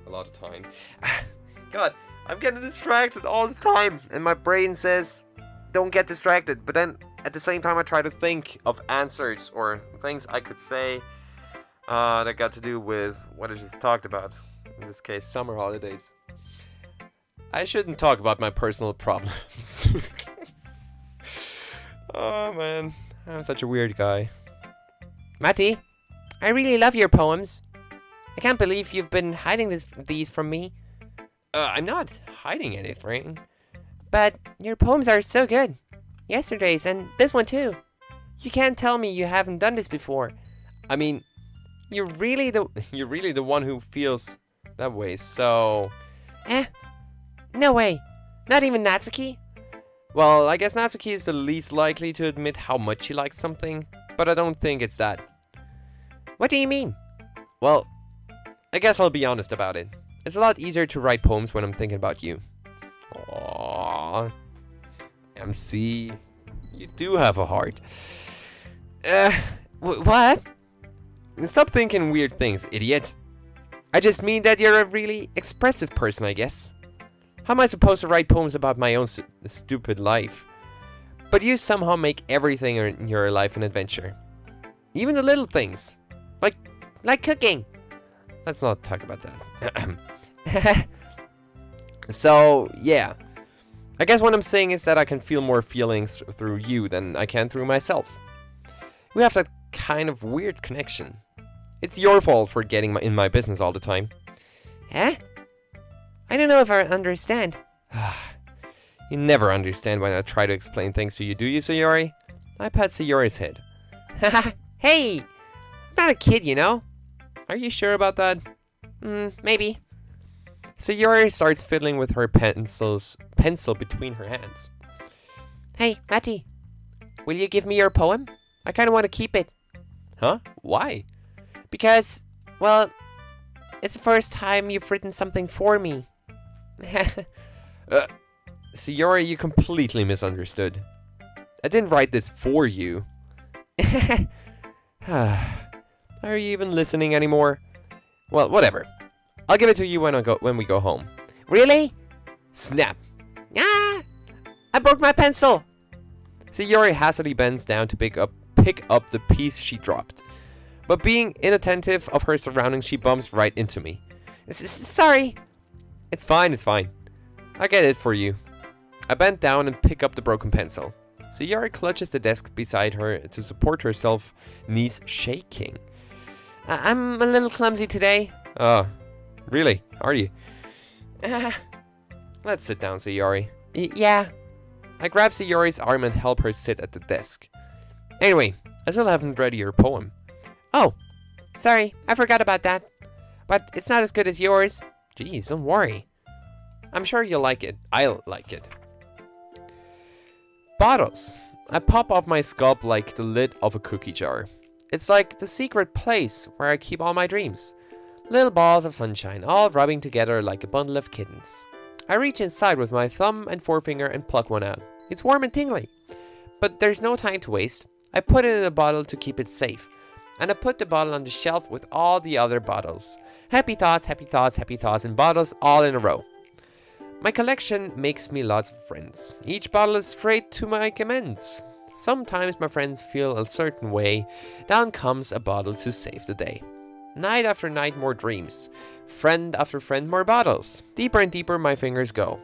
a lot of time. God, I'm getting distracted all the time, and my brain says, don't get distracted. But then, at the same time, I try to think of answers or things I could say that got to do with what I just talked about. In this case, summer holidays. I shouldn't talk about my personal problems. Oh man, I'm such a weird guy. Matty, I really love your poems. I can't believe you've been hiding these from me. I'm not hiding anything. But your poems are so good. Yesterday's and this one too. You can't tell me you haven't done this before. I mean, you're really the one who feels that way, so... No way. Not even Natsuki? Well, I guess Natsuki is the least likely to admit how much she likes something, but I don't think it's that. What do you mean? Well, I guess I'll be honest about it. It's a lot easier to write poems when I'm thinking about you. Aww. MC, you do have a heart. What? Stop thinking weird things, idiot. I just mean that you're a really expressive person, I guess. How am I supposed to write poems about my own stupid life? But you somehow make everything in your life an adventure. Even the little things. Like cooking. Let's not talk about that. So, yeah. I guess what I'm saying is that I can feel more feelings through you than I can through myself. We have that kind of weird connection. It's your fault for getting in my business all the time. Huh? I don't know if I understand. You never understand when I try to explain things to you, do you, Sayori? I pat Sayori's head. Hey! I'm not a kid, you know? Are you sure about that? Maybe. Sayori starts fiddling with her pencil between her hands. Hey, Matty. Will you give me your poem? I kind of want to keep it. Huh? Why? Because, well, it's the first time you've written something for me. Sayori, you completely misunderstood. I didn't write this for you. Are you even listening anymore? Well, whatever. I'll give it to you when we go home. Really? Snap. Ah! I broke my pencil. Sayori hastily bends down to pick up the piece she dropped. But being inattentive of her surroundings, she bumps right into me. Sorry. It's fine, it's fine. I'll get it for you. I bend down and pick up the broken pencil. Sayori clutches the desk beside her to support herself, knees shaking. I'm a little clumsy today. Oh, really? Are you? Let's sit down, Sayori. Yeah. I grab Sayori's arm and help her sit at the desk. Anyway, I still haven't read your poem. Oh, sorry, I forgot about that. But it's not as good as yours. Jeez, don't worry. I'm sure you'll like it. I'll like it. Bottles. I pop off my sculpt like the lid of a cookie jar. It's like the secret place where I keep all my dreams. Little balls of sunshine, all rubbing together like a bundle of kittens. I reach inside with my thumb and forefinger and pluck one out. It's warm and tingly. But there's no time to waste. I put it in a bottle to keep it safe. and I put the bottle on the shelf with all the other bottles. Happy thoughts, happy thoughts, happy thoughts, and bottles all in a row. My collection makes me lots of friends. Each bottle is straight to my commends. Sometimes my friends feel a certain way. Down comes a bottle to save the day. Night after night, more dreams. Friend after friend, more bottles. Deeper and deeper my fingers go.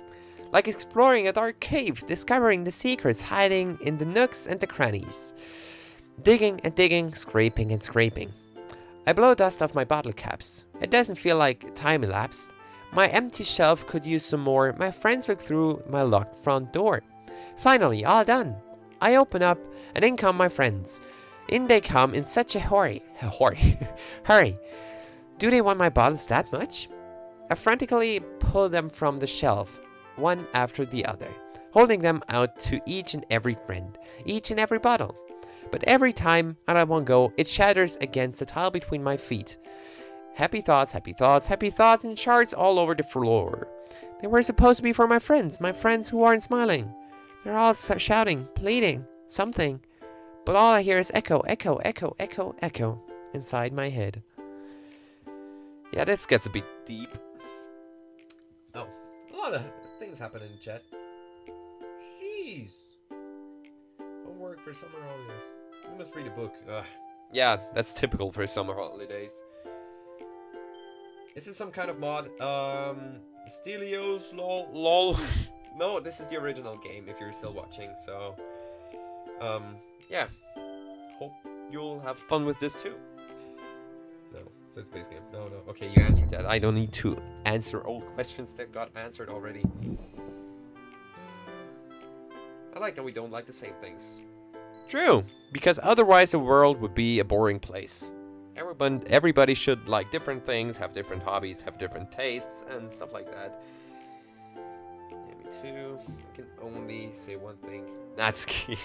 Like exploring a dark cave, discovering the secrets hiding in the nooks and the crannies. Digging and digging, scraping and scraping. I blow dust off my bottle caps. It doesn't feel like time elapsed. My empty shelf could use some more. My friends look through my locked front door. Finally, all done. I open up, and in come my friends. In they come in such a hurry. Hurry. Do they want my bottles that much? I frantically pull them from the shelf, one after the other, holding them out to each and every friend, each and every bottle. But every time, and I won't go, it shatters against the tile between my feet. Happy thoughts, happy thoughts, happy thoughts, and shards all over the floor. They were supposed to be for my friends who aren't smiling. They're all shouting, pleading, something. But all I hear is echo, echo, echo, echo, echo inside my head. Yeah, this gets a bit deep. Oh, a lot of things happen in chat. Jeez. Homework for summer holidays. We must read a book. Yeah, that's typical for summer holidays. Is this some kind of mod? Stelios, lol. No, this is the original game if you're still watching, so... yeah. Hope you'll have fun with this too. No, so it's base game. No. Okay, you answered that. I don't need to answer old questions that got answered already. I like that we don't like the same things. True, because otherwise the world would be a boring place. Everybody should like different things, have different hobbies, have different tastes, and stuff like that. Yeah, me too. I can only say one thing. Natsuki.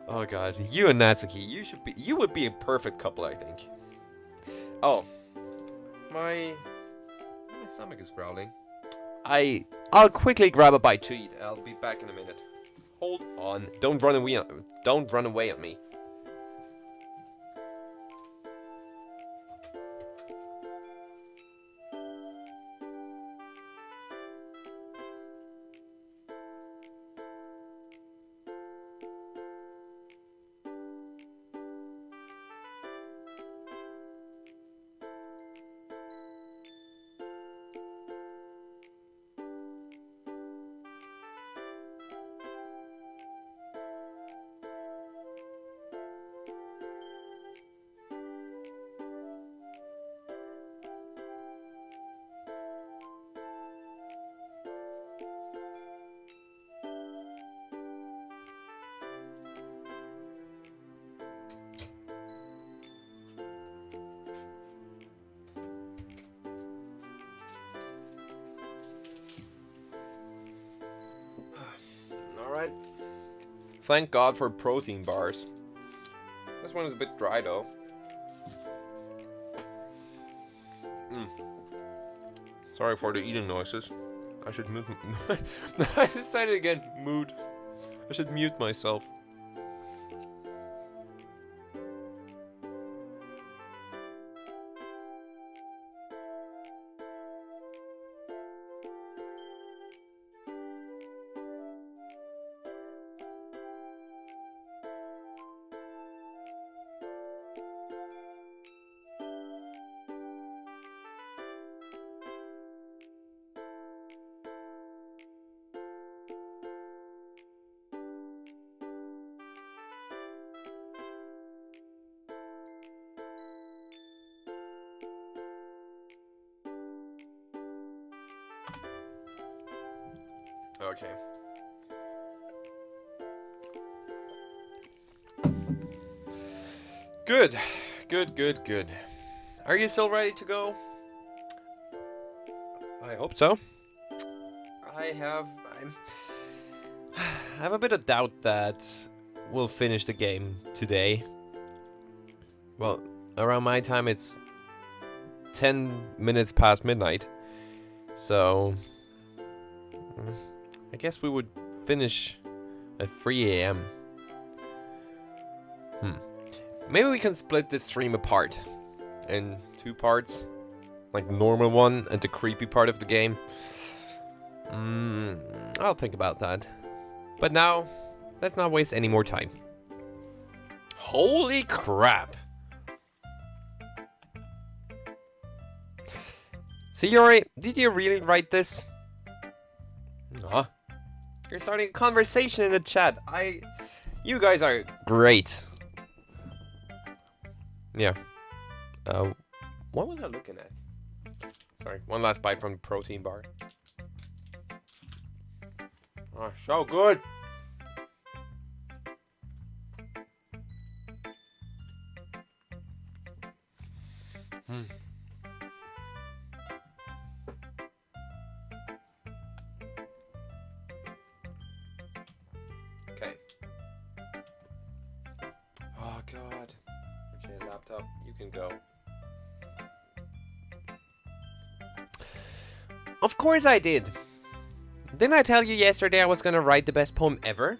Oh god, you and Natsuki, you would be a perfect couple, I think. Oh, my stomach is growling. I'll quickly grab a bite to eat. I'll be back in a minute. Hold on. Don't run away on me. Alright. Thank God for protein bars. This one is a bit dry though. Sorry for the eating noises. I should mute. I decided again, mood. I should mute myself. Okay. Good. Good. Are you still ready to go? I hope so. I have a bit of doubt that we'll finish the game today. Well, around my time it's 10 minutes past midnight. So I guess we would finish at 3 a.m. maybe we can split this stream apart in 2 parts. Like the normal one and the creepy part of the game. I'll think about that. But now, let's not waste any more time. Holy crap! So Yuri, did you really write this? Huh? You're starting a conversation in the chat. You guys are great. Yeah. What was I looking at? Sorry, one last bite from the protein bar. Oh, so good. Okay. Oh God. Okay, laptop, you can go. Of course I did. Didn't I tell you yesterday I was gonna write the best poem ever?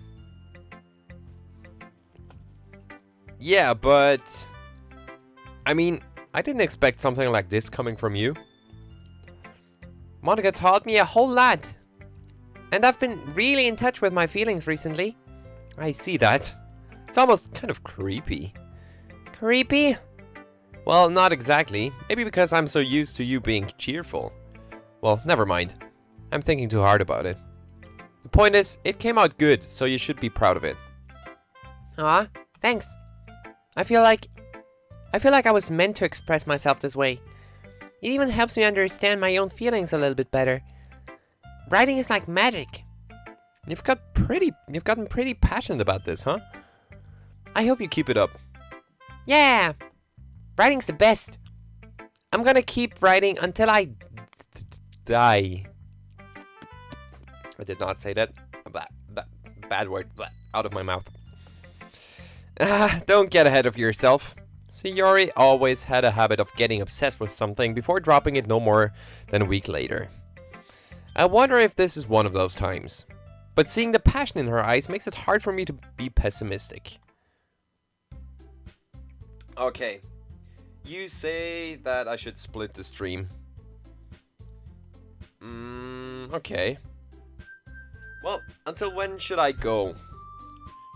Yeah, but... I mean, I didn't expect something like this coming from you. Monica taught me a whole lot. And I've been really in touch with my feelings recently. I see that. It's almost kind of creepy. Creepy? Well, not exactly. Maybe because I'm so used to you being cheerful. Well, never mind. I'm thinking too hard about it. The point is, it came out good, so you should be proud of it. Aw, thanks. I feel like I was meant to express myself this way. It even helps me understand my own feelings a little bit better. Writing is like magic. You've gotten pretty passionate about this, huh? I hope you keep it up. Yeah! Writing's the best. I'm gonna keep writing until I die. I did not say that. Bad word. Out of my mouth. Don't get ahead of yourself. Sayori always had a habit of getting obsessed with something before dropping it no more than a week later. I wonder if this is one of those times. But seeing the passion in her eyes makes it hard for me to be pessimistic. Okay. You say that I should split the stream. Okay. Well, until when should I go?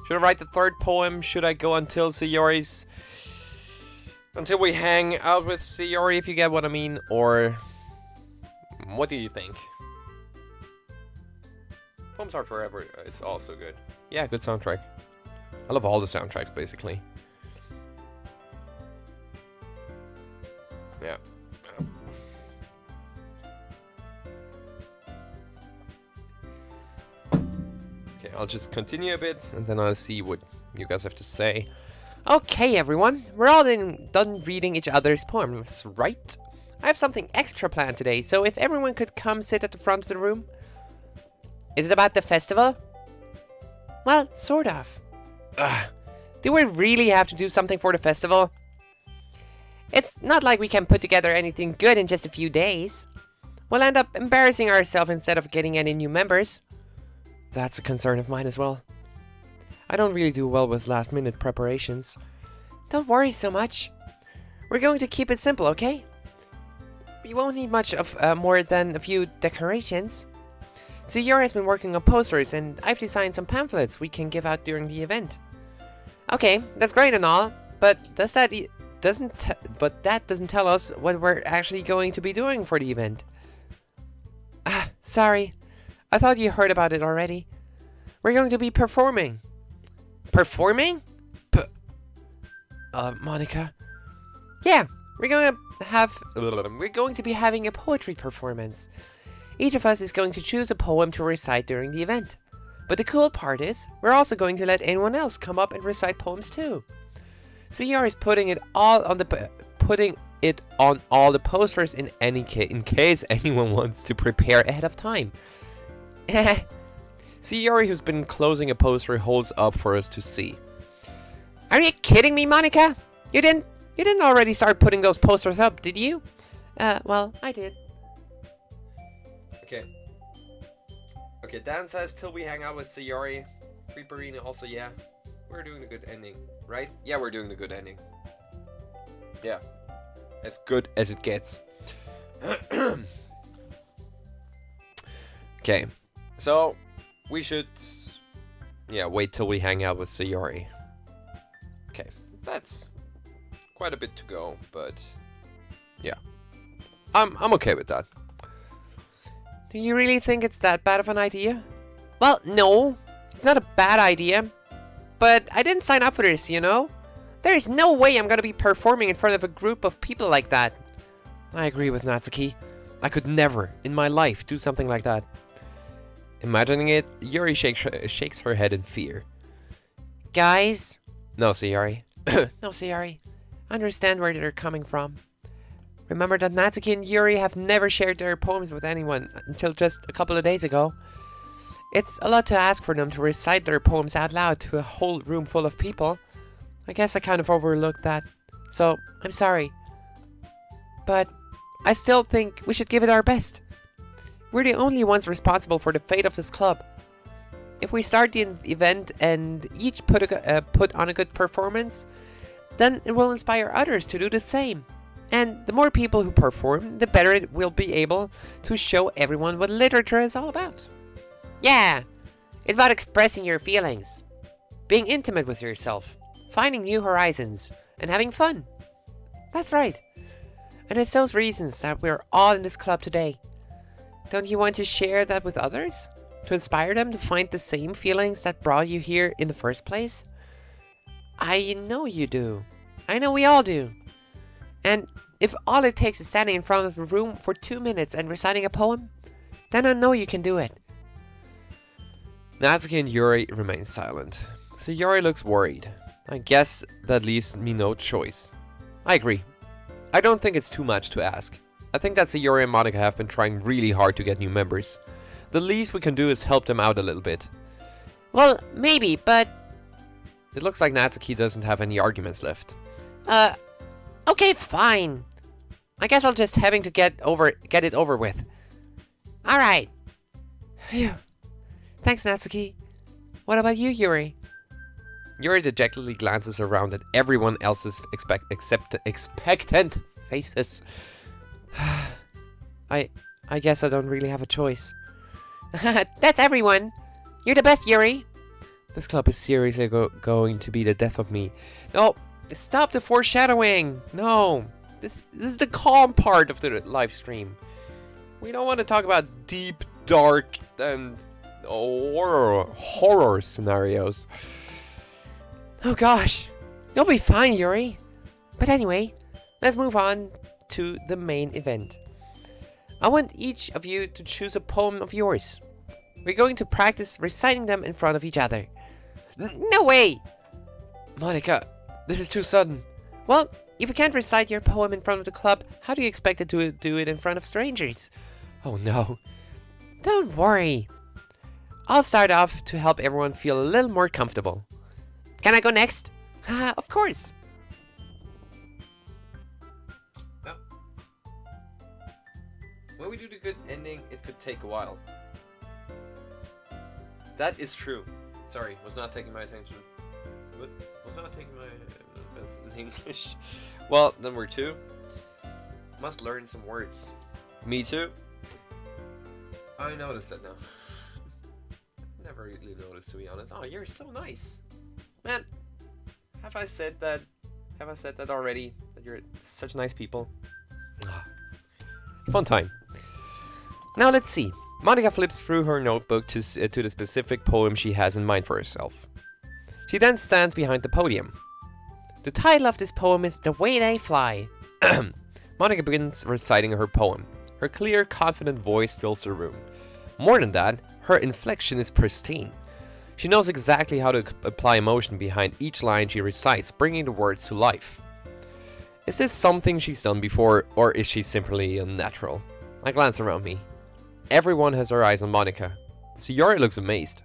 Should I write the 3rd poem? Should I go until Sayori's... Until we hang out with Sayori, if you get what I mean? Or... What do you think? Poems Are Forever is also good. Yeah, good soundtrack. I love all the soundtracks, basically. Yeah. Okay, I'll just continue a bit, and then I'll see what you guys have to say. Okay, everyone. We're all done reading each other's poems, right? I have something extra planned today, so if everyone could come sit at the front of the room. Is it about the festival? Well, sort of. Do we really have to do something for the festival? It's not like we can put together anything good in just a few days. We'll end up embarrassing ourselves instead of getting any new members. That's a concern of mine as well. I don't really do well with last-minute preparations. Don't worry so much. We're going to keep it simple, okay? We won't need much of more than a few decorations. Sayori has been working on posters, and I've designed some pamphlets we can give out during the event. Okay, that's great and all, but that doesn't tell us what we're actually going to be doing for the event. Sorry. I thought you heard about it already. We're going to be performing. Performing? Monica? Yeah, we're going to be having a poetry performance. Each of us is going to choose a poem to recite during the event. But the cool part is, we're also going to let anyone else come up and recite poems too. CR is putting it on all the posters in case anyone wants to prepare ahead of time. Sayori, who's been closing a poster, holds up for us to see. Are you kidding me, Monica? You didn't already start putting those posters up, did you? Well, I did. Okay, Dan says till we hang out with Sayori. Creeperina also, yeah. We're doing a good ending. right? Yeah, we're doing the good ending. Yeah. As good as it gets. Okay. So, we should... yeah, wait till we hang out with Sayori. Okay. That's quite a bit to go, but... yeah. I'm okay with that. Do you really think it's that bad of an idea? Well, no. It's not a bad idea. But I didn't sign up for this, you know? There is no way I'm gonna be performing in front of a group of people like that. I agree with Natsuki. I could never, in my life, do something like that. Imagining it, Yuri shakes her head in fear. Guys? No, Sayori. No, Sayori. I understand where they're coming from. Remember that Natsuki and Yuri have never shared their poems with anyone until just a couple of days ago. It's a lot to ask for them to recite their poems out loud to a whole room full of people. I guess I kind of overlooked that. So, I'm sorry. But I still think we should give it our best. We're the only ones responsible for the fate of this club. If we start the event and each put on a good performance, then it will inspire others to do the same. And the more people who perform, the better it will be able to show everyone what literature is all about. Yeah, it's about expressing your feelings, being intimate with yourself, finding new horizons, and having fun. That's right. And it's those reasons that we're all in this club today. Don't you want to share that with others? To inspire them to find the same feelings that brought you here in the first place? I know you do. I know we all do. And if all it takes is standing in front of the room for 2 minutes and reciting a poem, then I know you can do it. Natsuki and Yuri remain silent. So Yuri looks worried. I guess that leaves me no choice. I agree. I don't think it's too much to ask. I think that Sayori and Monika have been trying really hard to get new members. The least we can do is help them out a little bit. Well, maybe, but... It looks like Natsuki doesn't have any arguments left. Okay, fine. I guess I'll just having to get it over with. Alright. Phew. Thanks, Natsuki. What about you, Yuri? Yuri dejectedly glances around at everyone else's expectant faces. I guess I don't really have a choice. That's everyone. You're the best, Yuri. This club is seriously going to be the death of me. No, stop the foreshadowing. No, this is the calm part of the live stream. We don't want to talk about deep, dark, and horror scenarios. Oh gosh, you'll be fine, Yuri. But anyway, let's move on to the main event. I want each of you to choose a poem of yours. We're going to practice reciting them in front of each other. No way! Monika, this is too sudden. Well, if you can't recite your poem in front of the club, how do you expect it to do it in front of strangers? Oh no. Don't worry. I'll start off to help everyone feel a little more comfortable. Can I go next? Of course. When we do the good ending, it could take a while. That is true. Sorry, was not taking my attention. What? Was not taking my best in English. Well, number 2. Must learn some words. Me too. I noticed that now. Never really noticed, to be honest. Oh, you're so nice. Man, have I said that? Have I said that already? That you're such nice people? Fun time. Now let's see. Monika flips through her notebook to the specific poem she has in mind for herself. She then stands behind the podium. The title of this poem is The Way They Fly. Monika begins reciting her poem. Her clear, confident voice fills the room. More than that, her inflection is pristine. She knows exactly how to apply emotion behind each line she recites, bringing the words to life. Is this something she's done before, or is she simply unnatural? I glance around me. Everyone has their eyes on Monika. Sayori looks amazed.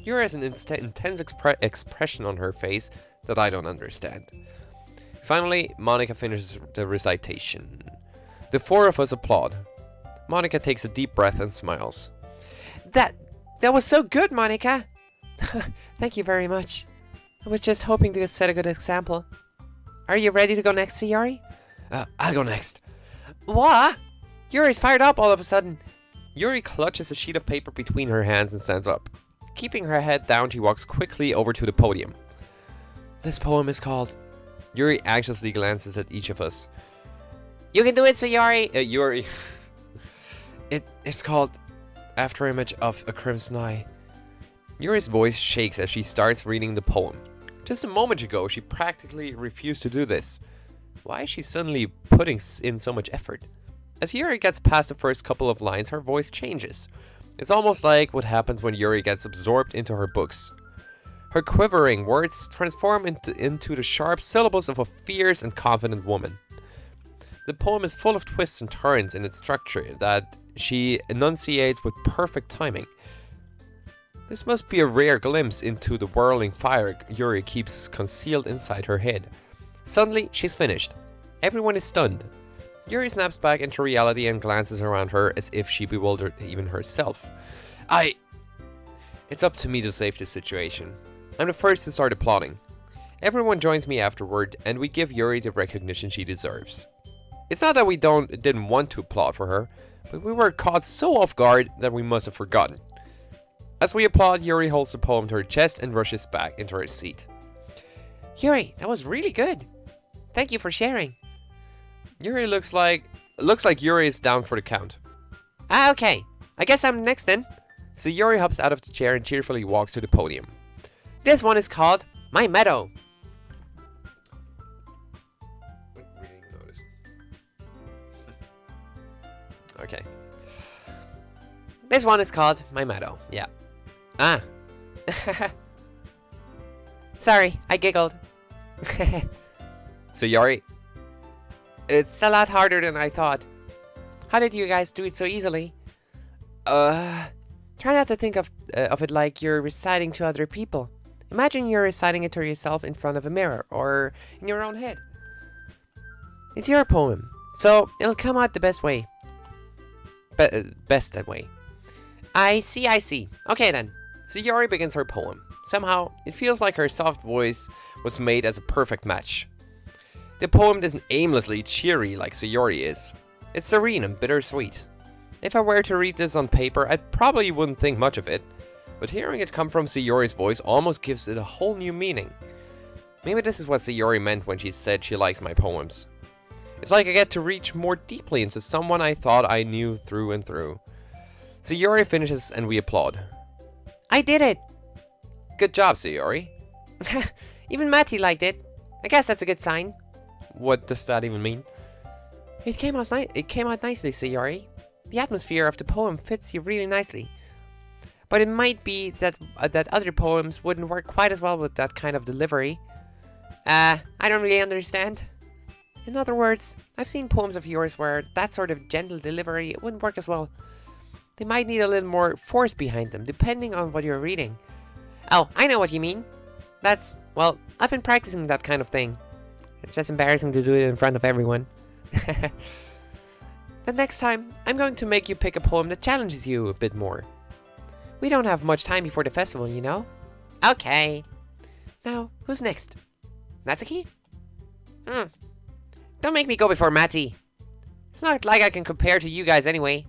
Yuri has an intense expression on her face that I don't understand. Finally, Monika finishes the recitation. The 4 of us applaud. Monika takes a deep breath and smiles. That was so good, Monika. Thank you very much. I was just hoping to set a good example. Are you ready to go next, Yuri? I'll go next. What? Yuri's fired up all of a sudden. Yuri clutches a sheet of paper between her hands and stands up. Keeping her head down, she walks quickly over to the podium. This poem is called... Yuri anxiously glances at each of us. You can do it, Yuri. Yuri... It's called After Image of a Crimson Eye. Yuri's voice shakes as she starts reading the poem. Just a moment ago, she practically refused to do this. Why is she suddenly putting in so much effort? As Yuri gets past the first couple of lines, her voice changes. It's almost like what happens when Yuri gets absorbed into her books. Her quivering words transform into the sharp syllables of a fierce and confident woman. The poem is full of twists and turns in its structure that she enunciates with perfect timing. This must be a rare glimpse into the whirling fire Yuri keeps concealed inside her head. Suddenly, she's finished. Everyone is stunned. Yuri snaps back into reality and glances around her as if she bewildered even herself. It's up to me to save this situation. I'm the first to start applauding. Everyone joins me afterward, and we give Yuri the recognition she deserves. It's not that we didn't want to applaud for her, but we were caught so off guard that we must have forgotten. As we applaud, Yuri holds the poem to her chest and rushes back into her seat. Yuri, that was really good. Thank you for sharing. Yuri looks like Yuri is down for the count. Okay. I guess I'm next then. So Yuri hops out of the chair and cheerfully walks to the podium. This one is called My Meadow. Okay. This one is called My Meadow. Yeah. Ah. Sorry, I giggled. So Yuri, it's a lot harder than I thought. How did you guys do it so easily? Try not to think of it like you're reciting to other people. Imagine you're reciting it to yourself in front of a mirror or in your own head. It's your poem, so it'll come out the best way. Best that way. I see. Okay then. So Yuri begins her poem. Somehow, it feels like her soft voice was made as a perfect match. The poem isn't aimlessly cheery like Sayori is. It's serene and bittersweet. If I were to read this on paper, I probably wouldn't think much of it, but hearing it come from Sayori's voice almost gives it a whole new meaning. Maybe this is what Sayori meant when she said she likes my poems. It's like I get to reach more deeply into someone I thought I knew through and through. Sayori finishes and we applaud. I did it! Good job, Sayori. Even Matty liked it. I guess that's a good sign. What does that even mean? It came out nicely, Sayori. The atmosphere of the poem fits you really nicely. But it might be that other poems wouldn't work quite as well with that kind of delivery. I don't really understand. In other words, I've seen poems of yours where that sort of gentle delivery wouldn't work as well. They might need a little more force behind them, depending on what you're reading. Oh, I know what you mean. Well, I've been practicing that kind of thing. It's just embarrassing to do it in front of everyone. The next time, I'm going to make you pick a poem that challenges you a bit more. We don't have much time before the festival, you know? Okay. Now, who's next? Natsuki? Don't make me go before Matty. It's not like I can compare to you guys anyway.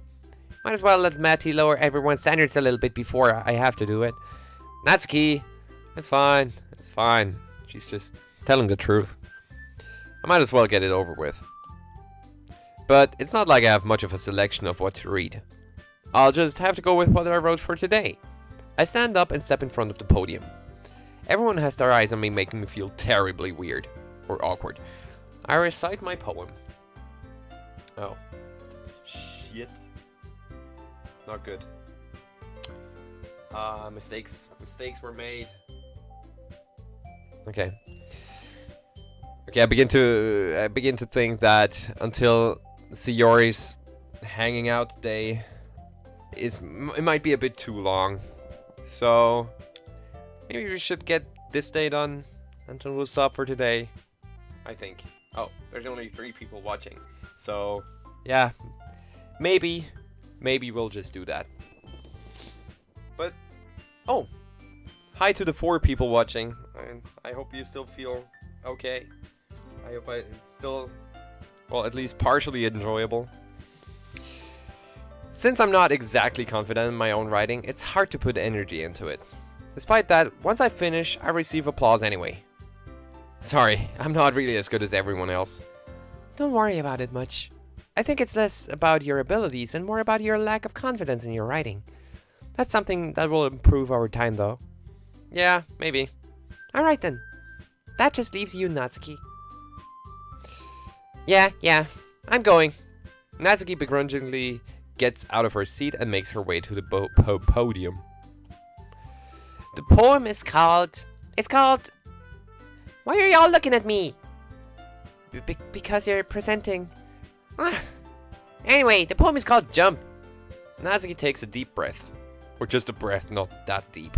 Might as well let Matty lower everyone's standards a little bit before I have to do it. Natsuki! It's fine. It's fine. She's just telling the truth. I might as well get it over with. But it's not like I have much of a selection of what to read. I'll just have to go with what I wrote for today. I stand up and step in front of the podium. Everyone has their eyes on me, making me feel terribly weird. Or awkward. I recite my poem. Oh. Shit. Not good. Mistakes were made. Okay. I begin to think that until Sayori's hanging out day it might be a bit too long. So maybe we should get this day done until we'll stop for today. I think. Oh, there's only 3 people watching. So yeah, maybe we'll just do that. But oh, hi to the 4 people watching. and I hope you still feel okay. I hope it's still, well, at least partially enjoyable. Since I'm not exactly confident in my own writing, it's hard to put energy into it. Despite that, once I finish, I receive applause anyway. Sorry, I'm not really as good as everyone else. Don't worry about it much. I think it's less about your abilities and more about your lack of confidence in your writing. That's something that will improve over time, though. Yeah, maybe. Alright then. That just leaves you, Natsuki. Yeah, I'm going. Natsuki begrudgingly gets out of her seat and makes her way to the podium. The poem is called... It's called... Why are y'all looking at me? Because you're presenting. Anyway, the poem is called Jump. Natsuki takes a deep breath. Or just a breath, not that deep.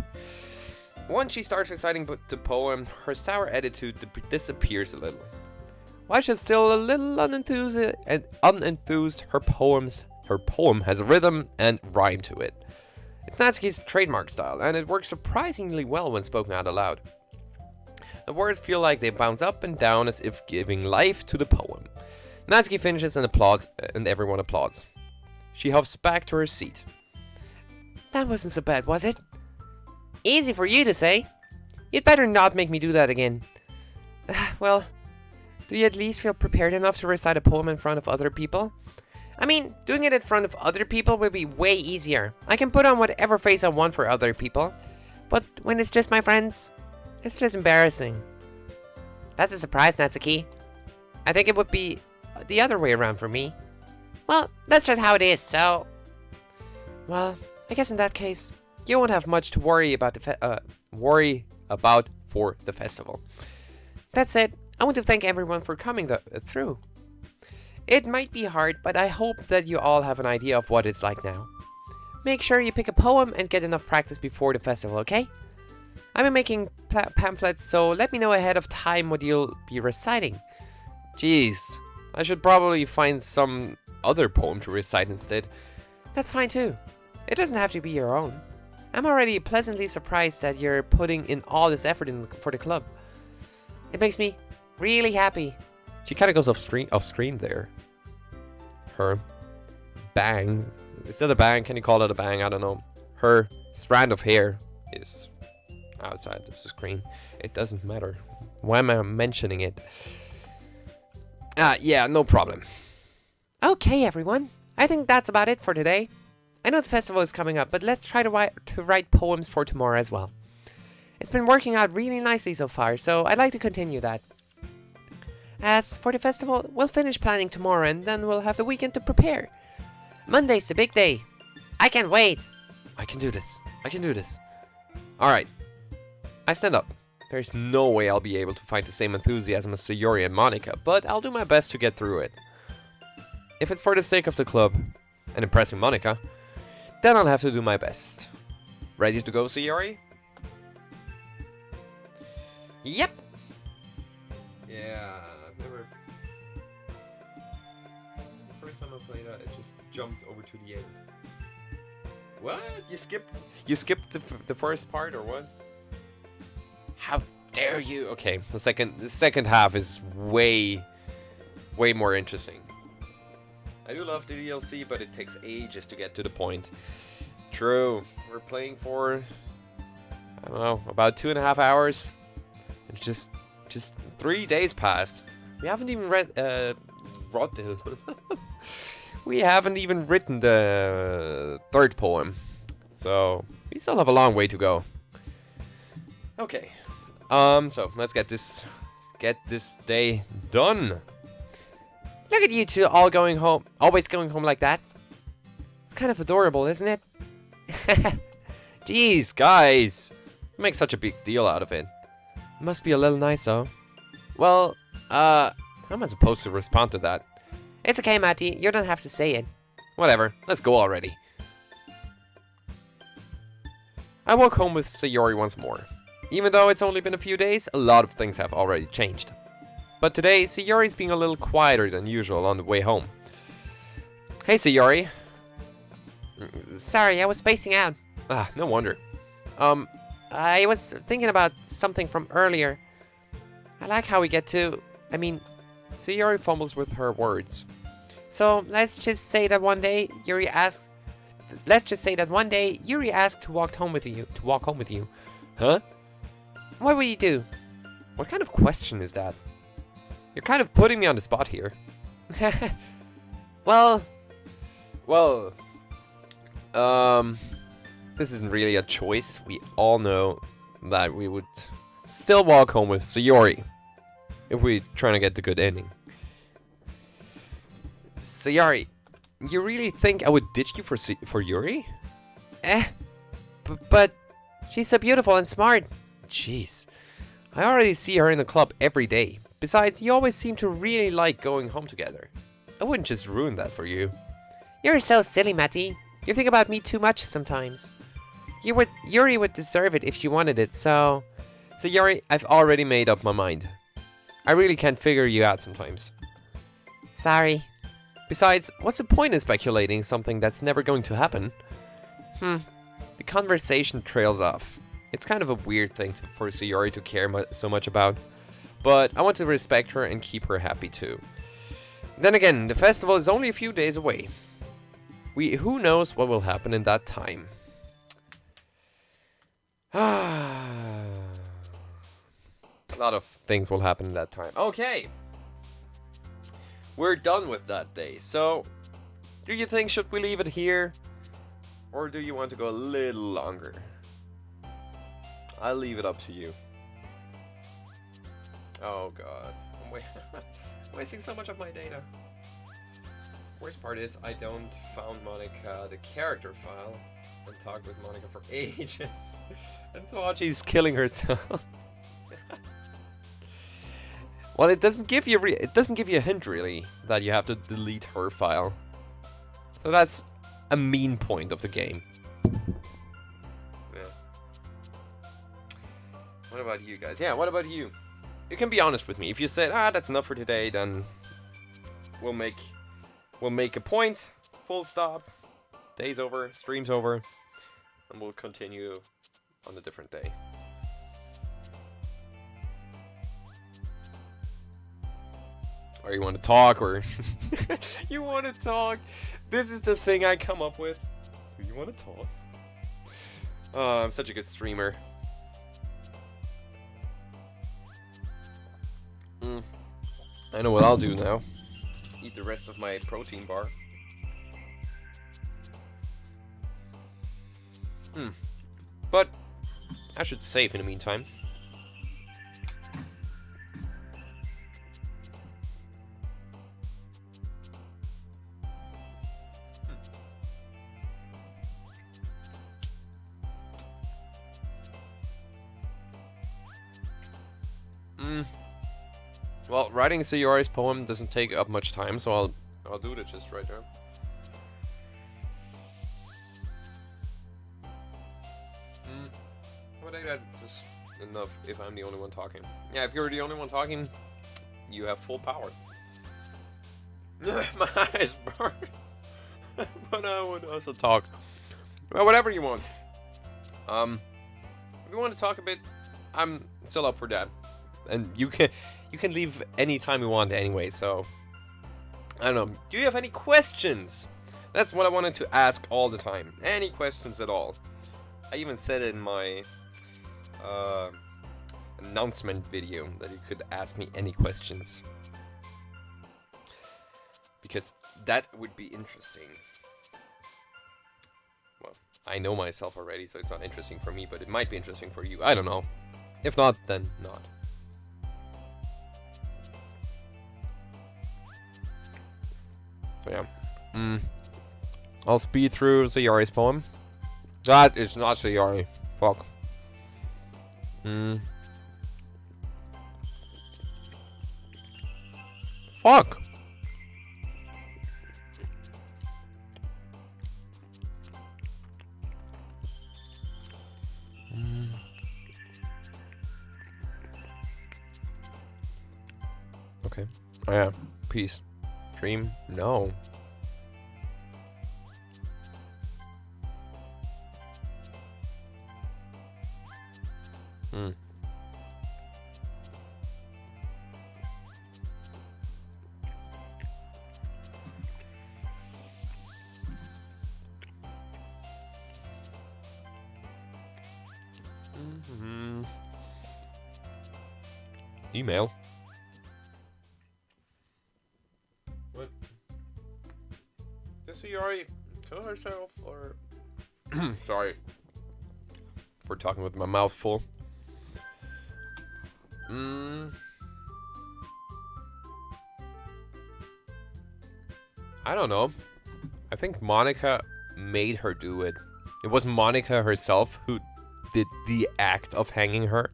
Once she starts reciting the poem, her sour attitude disappears a little. While she's still a little unenthused, her poem has a rhythm and rhyme to it. It's Natsuki's trademark style, and it works surprisingly well when spoken out aloud. The words feel like they bounce up and down as if giving life to the poem. Natsuki finishes and applauds, and everyone applauds. She huffs back to her seat. That wasn't so bad, was it? Easy for you to say. You'd better not make me do that again. Well, do you at least feel prepared enough to recite a poem in front of other people? I mean, doing it in front of other people will be way easier. I can put on whatever face I want for other people. But when it's just my friends, it's just embarrassing. That's a surprise, Natsuki. I think it would be the other way around for me. Well, that's just how it is, so... Well, I guess in that case, you won't have much to worry about for the festival. That's it. I want to thank everyone for coming through. It might be hard, but I hope that you all have an idea of what it's like now. Make sure you pick a poem and get enough practice before the festival, okay? I've been making pamphlets, so let me know ahead of time what you'll be reciting. Jeez, I should probably find some other poem to recite instead. That's fine too. It doesn't have to be your own. I'm already pleasantly surprised that you're putting in all this effort for the club. It makes me really happy. She kind of goes off screen there. Her bang. Is that a bang? Can you call it a bang? I don't know. Her strand of hair is outside of the screen. It doesn't matter. Why am I mentioning it? Yeah, no problem. Okay, everyone. I think that's about it for today. I know the festival is coming up, but let's try to write poems for tomorrow as well. It's been working out really nicely so far, so I'd like to continue that. As for the festival, we'll finish planning tomorrow and then we'll have the weekend to prepare. Monday's the big day. I can't wait. I can do this. I can do this. Alright. I stand up. There's no way I'll be able to find the same enthusiasm as Sayori and Monica, but I'll do my best to get through it. If it's for the sake of the club and impressing Monica, then I'll have to do my best. Ready to go, Sayori? Yep. Yeah, I've never... The first time I played it, it just jumped over to the end. What? You skipped the first part, or what? How dare you? Okay, the second half is way more interesting. I do love the DLC, but it takes ages to get to the point. True. We're playing for, I don't know, about 2.5 hours. It's just 3 days passed. We haven't even we haven't even written the third poem. So we still have a long way to go. Okay. So let's get this day done. Look at you two all going home, always going home like that. It's kind of adorable, isn't it? Jeez, guys. You make such a big deal out of it. It must be a little nice, though. Well, how am I supposed to respond to that? It's okay, Matty. You don't have to say it. Whatever. Let's go already. I walk home with Sayori once more. Even though it's only been a few days, a lot of things have already changed. But today, Sayori's being a little quieter than usual on the way home. Hey, Sayori. Sorry, I was spacing out. No wonder. I was thinking about something from earlier. I like how we get to... I mean, Sayori fumbles with her words. So, let's just say that one day, Yuri asked... Let's just say that one day, Yuri asked to walk home with you. Huh? What would you do? What kind of question is that? You're kind of putting me on the spot here. Well, this isn't really a choice. We all know that we would still walk home with Sayori if we're trying to get the good ending. Sayori, you really think I would ditch you for Yuri? But she's so beautiful and smart. Jeez, I already see her in the club every day. Besides, you always seem to really like going home together. I wouldn't just ruin that for you. You're so silly, Matty. You think about me too much sometimes. Yuri would deserve it if she wanted it, so Yuri, I've already made up my mind. I really can't figure you out sometimes. Sorry. Besides, what's the point in speculating something that's never going to happen? The conversation trails off. It's kind of a weird thing for Sayori to care so much about, but I want to respect her and keep her happy too. Then again, the festival is only a few days away. Who knows what will happen in that time? A lot of things will happen in that time. Okay. We're done with that day. So, do you think should we leave it here? Or do you want to go a little longer? I'll leave it up to you. Oh god. I'm wasting so much of my data. Worst part is I don't found Monica the character file and talked with Monica for ages and thought she's killing herself. Well, it doesn't give you a hint really that you have to delete her file. So that's a mean point of the game. Yeah. What about you guys? Yeah, what about you? You can be honest with me. If you said, that's enough for today, then we'll make a point, full stop, day's over, stream's over, and we'll continue on a different day. Or you want to talk, or you want to talk. This is the thing I come up with. Do you want to talk? Oh, I'm such a good streamer. I know what I'll do now. Eat the rest of my protein bar. But I should save in the meantime. Well, writing Sayori's poem doesn't take up much time, so I'll do it just right now. I think that's enough if I'm the only one talking. Yeah, if you're the only one talking, you have full power. My eyes burn. But I would also talk. Well, whatever you want. If you want to talk a bit, I'm still up for that. And you can leave any time you want anyway, so I don't know. Do you have any questions? That's what I wanted to ask all the time. Any questions at all? I even said it in my announcement video that you could ask me any questions. Because that would be interesting. Well, I know myself already, so it's not interesting for me, but it might be interesting for you. I don't know. If not, then not. So yeah. I'll speed through Sayori's poem. That is not Sayori. Fuck. Fuck. Okay. Oh yeah. Peace. Dream? No. Mm. Mm-hmm. Email. What? Does she already kill herself, or? Sorry. For talking with my mouth full. I don't know. I think Monica made her do it. It was Monica herself who did the act of hanging her.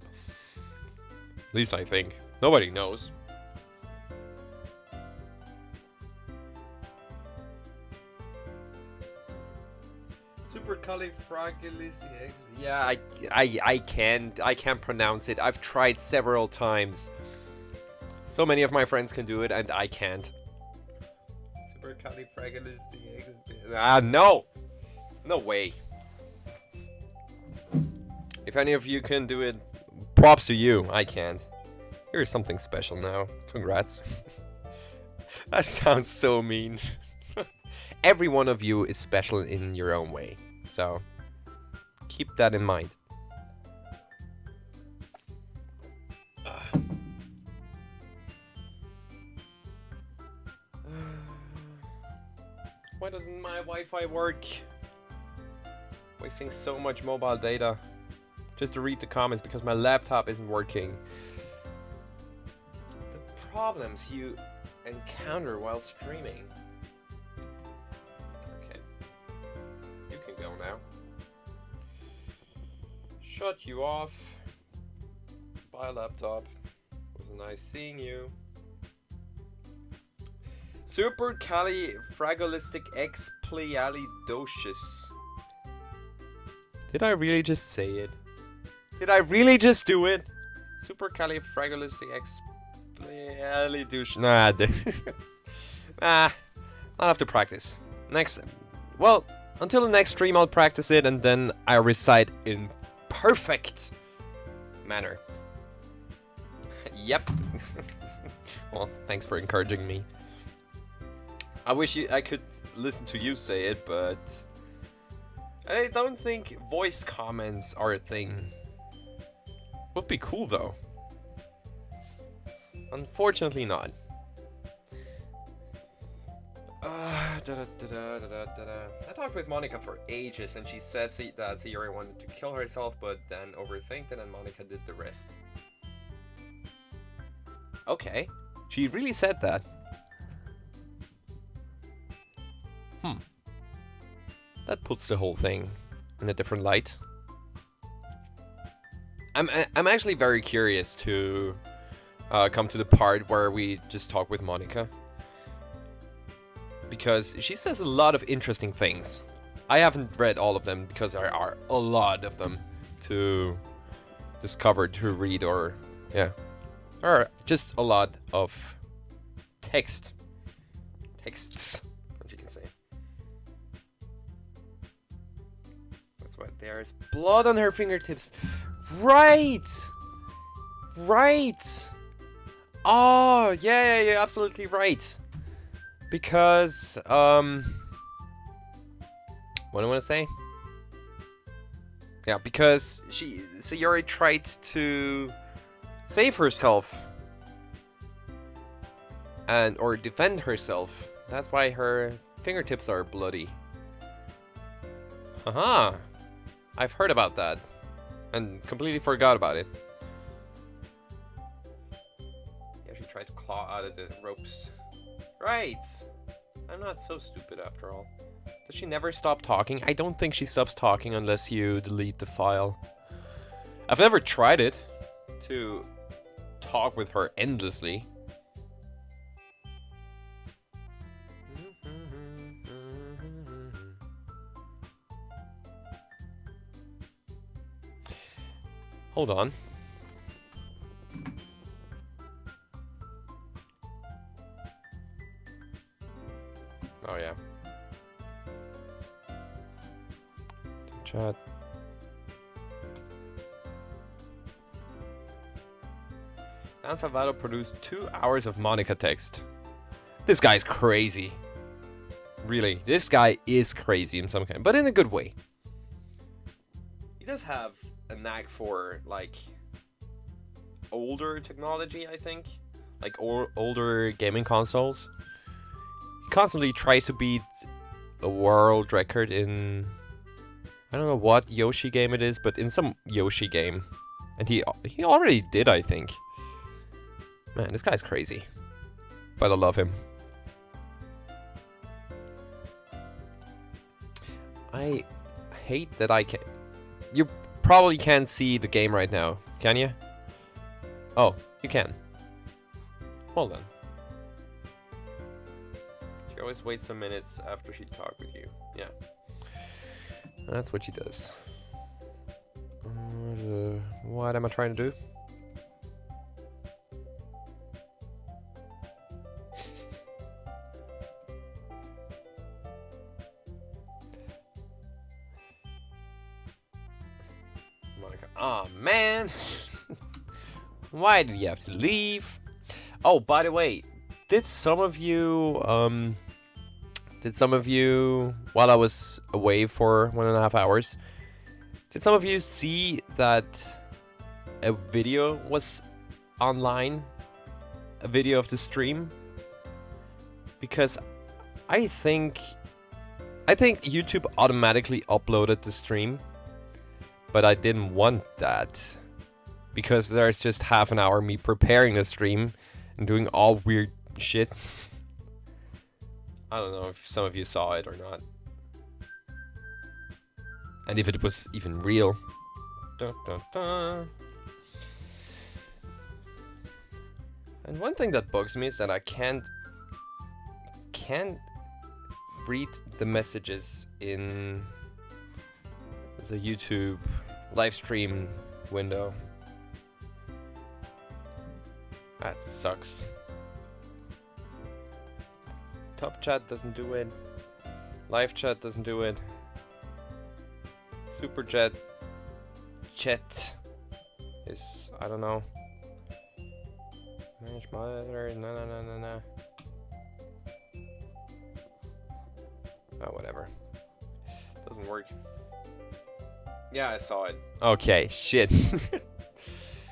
At least I think. Nobody knows. Supercalifragilistic. Yeah, I can't pronounce it. I've tried several times. So many of my friends can do it, and I can't. Supercalifragilistic. No! No way. If any of you can do it, props to you. I can't. You're something special now. Congrats. That sounds so mean. Every one of you is special in your own way. So, keep that in mind. Why doesn't my Wi-Fi work? Wasting so much mobile data just to read the comments because my laptop isn't working. The problems you encounter while streaming. Okay. You can go now. Shut you off. Bye, laptop. It was nice seeing you. Supercalifragilisticexpialidocious. Did I really just say it? Did I really just do it? Supercalifragilisticexpialidocious. Nah, nah, I'll have to practice. Next, well, until the next stream I'll practice it and then I recite in perfect manner. Yep. Well, thanks for encouraging me. I wish I could listen to you say it, but I don't think voice comments are a thing. Would be cool though. Unfortunately not. I talked with Monica for ages and she said that Sierra wanted to kill herself but then overthinked it and Monica did the rest. Okay. She really said that. That puts the whole thing in a different light. I'm actually very curious to come to the part where we just talk with Monica. Because she says a lot of interesting things. I haven't read all of them because there are a lot of them to discover, to read, or yeah. Or just a lot of texts, what you can say. That's why there's blood on her fingertips. Right! Right! Oh, yeah, you're absolutely right. Because, what do I want to say? Yeah, because Sayori tried to save herself or defend herself. That's why her fingertips are bloody. Haha, I've heard about that and completely forgot about it. Yeah, she tried to claw out of the ropes. Right. I'm not so stupid after all. Does she never stop talking? I don't think she stops talking unless you delete the file. I've never tried it to talk with her endlessly. Hold on. Oh yeah. Chat. Dan Salvato produced 2 hours of Monica text. This guy's crazy. Really, this guy is crazy in some kind, but in a good way. He does have a knack for, like, older technology, I think. Like, older gaming consoles. He constantly tries to beat a world record in... I don't know what Yoshi game it is, but in some Yoshi game. And he already did, I think. Man, this guy's crazy. But I love him. I hate that I can't... You probably can't see the game right now, can you? Oh, you can. Hold on. She always waits some minutes after she talks with you. Yeah. That's what she does. What am I trying to do? Monica. Aw, man! Why did you have to leave? Oh, by the way, did some of you, while I was away for 1.5 hours, did some of you see that a video was online? A video of the stream? Because I think YouTube automatically uploaded the stream, but I didn't want that. Because there's just half an hour me preparing the stream and doing all weird shit. I don't know if some of you saw it or not. And if it was even real. Dun, dun, dun. And one thing that bugs me is that I can't read the messages in the YouTube live stream window. That sucks. Top chat doesn't do it. Live chat doesn't do it. Super chat is, I don't know. Manage monitor, no. Oh, whatever. Doesn't work. Yeah, I saw it. Okay, shit.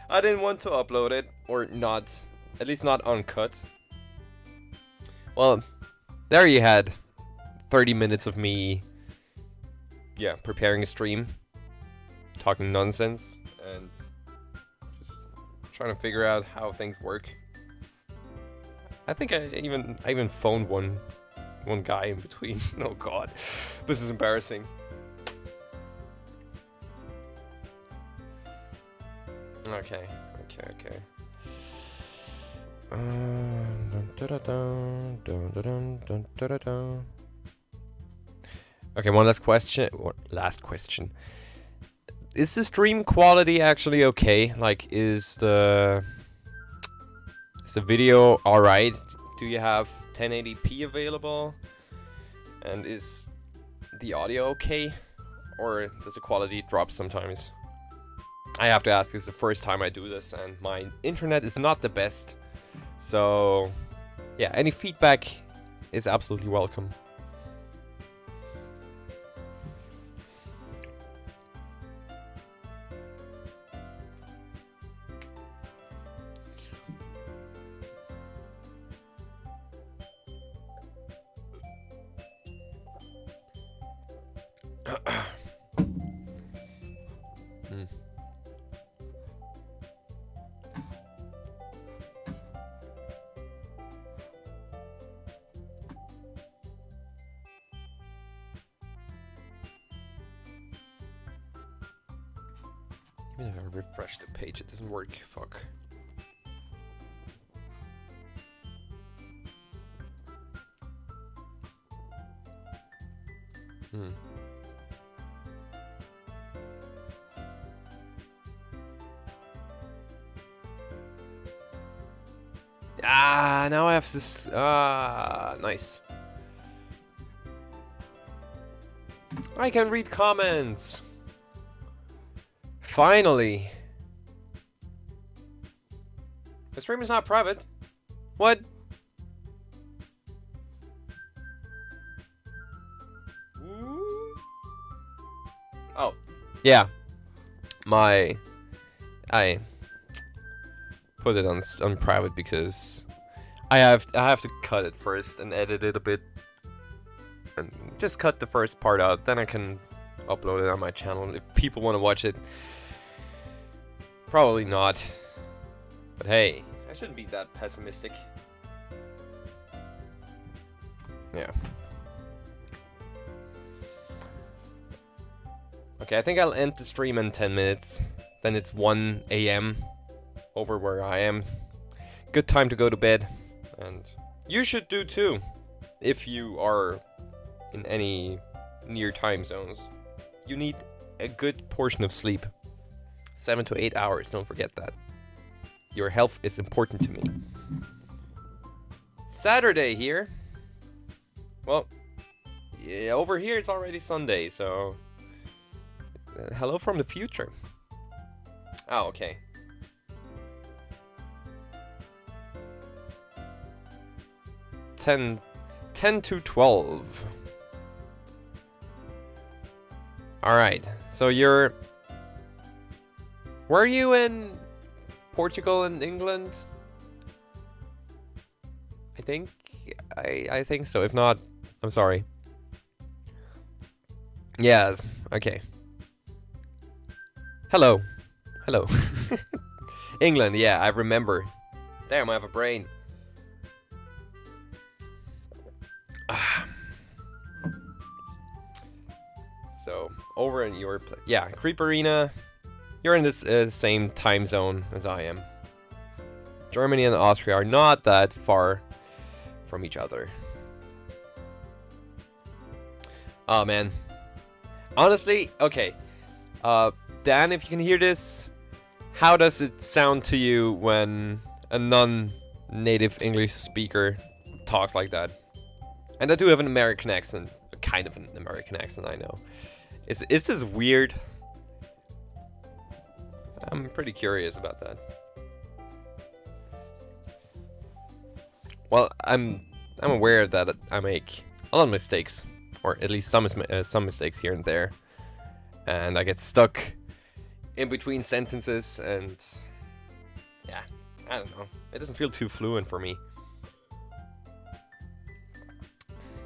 I didn't want to upload it, or not, at least not uncut. Well, there you had 30 minutes of me, yeah, preparing a stream, talking nonsense, and just trying to figure out how things work. I think I even phoned one guy in between. Oh god, this is embarrassing. Okay. Okay, one last question. Last question. Is the stream quality actually okay? Like, is the video alright? Do you have 1080p available? And is the audio okay? Or does the quality drop sometimes? I have to ask, it's the first time I do this and my internet is not the best. So, yeah, any feedback is absolutely welcome. Even if I refresh the page, it doesn't work. Fuck. Ah, now I have this. Ah, nice. I can read comments. Finally. The stream is not private. What? Oh, yeah. I put it on private because I have to cut it first and edit it a bit, and just cut the first part out. Then I can upload it on my channel if people want to watch it. Probably not, but hey, I shouldn't be that pessimistic. Yeah. Okay, I think I'll end the stream in 10 minutes. Then it's 1 AM over where I am. Good time to go to bed. And you should do too, if you are in any near time zones. You need a good portion of sleep. 7 to 8 hours, don't forget that. Your health is important to me. Saturday here. Well, yeah, over here it's already Sunday, so... hello from the future. Oh, okay. Ten to 12. Alright, so you're... Were you in Portugal and England? I think... I think so. If not, I'm sorry. Yeah, okay. Hello. Hello. England, yeah, I remember. Damn, I have a brain. So, over in your place. Yeah, Creep Arena. You're in this same time zone as I am. Germany and Austria are not that far from each other. Oh, man. Honestly, okay. Dan, if you can hear this, how does it sound to you when a non-native English speaker talks like that? And I do have an American accent, kind of an American accent, I know. Is this weird? I'm pretty curious about that. Well, I'm aware that I make a lot of mistakes, or at least some mistakes here and there, and I get stuck in between sentences, and yeah, I don't know. It doesn't feel too fluent for me.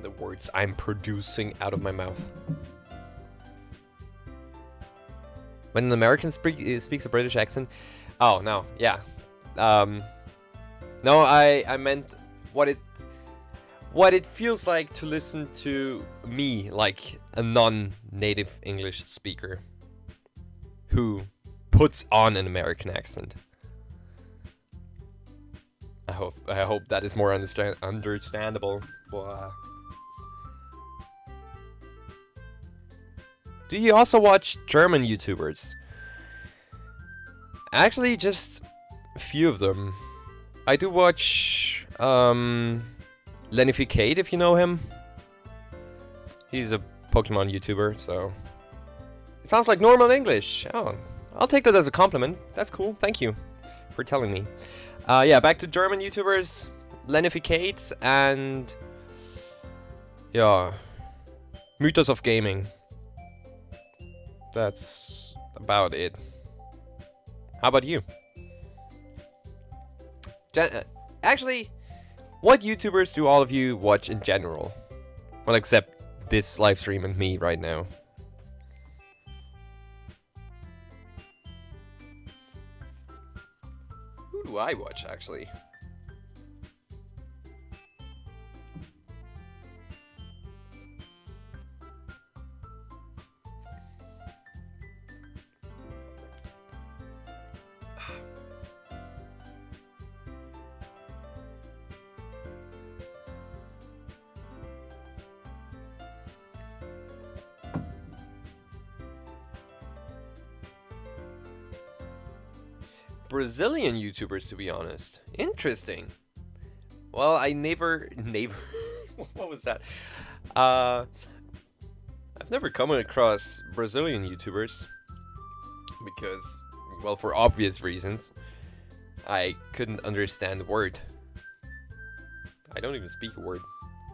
The words I'm producing out of my mouth. When an American speaks a British accent, oh no, yeah, no, I meant what it feels like to listen to me like a non-native English speaker who puts on an American accent. I hope that is more understandable. Blah. Do you also watch German YouTubers? Actually, just a few of them. I do watch Lenificate, if you know him. He's a Pokemon YouTuber, so it sounds like normal English. Oh, I'll take that as a compliment. That's cool. Thank you for telling me. Yeah, back to German YouTubers, Lenificate, and yeah, Mythos of Gaming. That's about it. How about you? Actually, what YouTubers do all of you watch in general? Well, except this live stream and me right now. Who do I watch, actually? Brazilian YouTubers, to be honest. Interesting. Well, I never what was that? I've never come across Brazilian YouTubers because, well, for obvious reasons. I couldn't understand the word. I don't even speak a word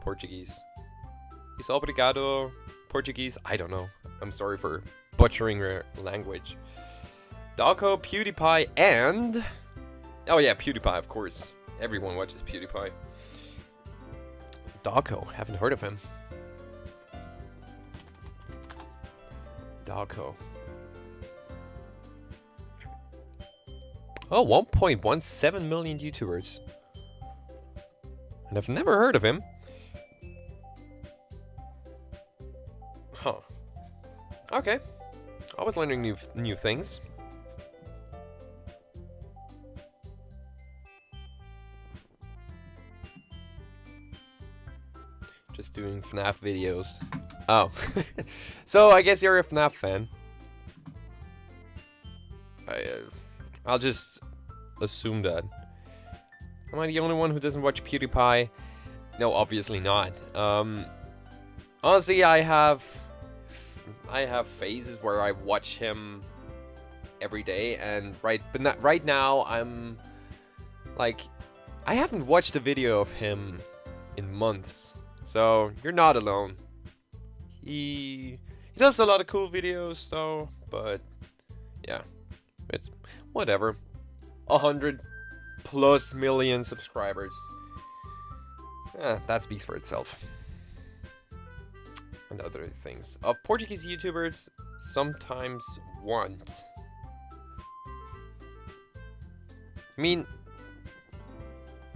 Portuguese. Is obrigado Portuguese? I don't know. I'm sorry for butchering your language. Dawko, PewDiePie, and... Oh yeah, PewDiePie, of course. Everyone watches PewDiePie. Dawko, haven't heard of him. Dawko. Oh, 1.17 million YouTubers. And I've never heard of him. Huh. Okay. Always learning new things. Just doing FNAF videos. Oh. So I guess you're a FNAF fan. I'll just assume that. Am I the only one who doesn't watch PewDiePie? No, obviously not. Honestly, I have phases where I watch him every day, and right now I'm like, I haven't watched a video of him in months. So you're not alone. He does a lot of cool videos though, but yeah, it's whatever. 100+ million subscribers. That speaks for itself. And other things. Of Portuguese YouTubers, sometimes want. I mean,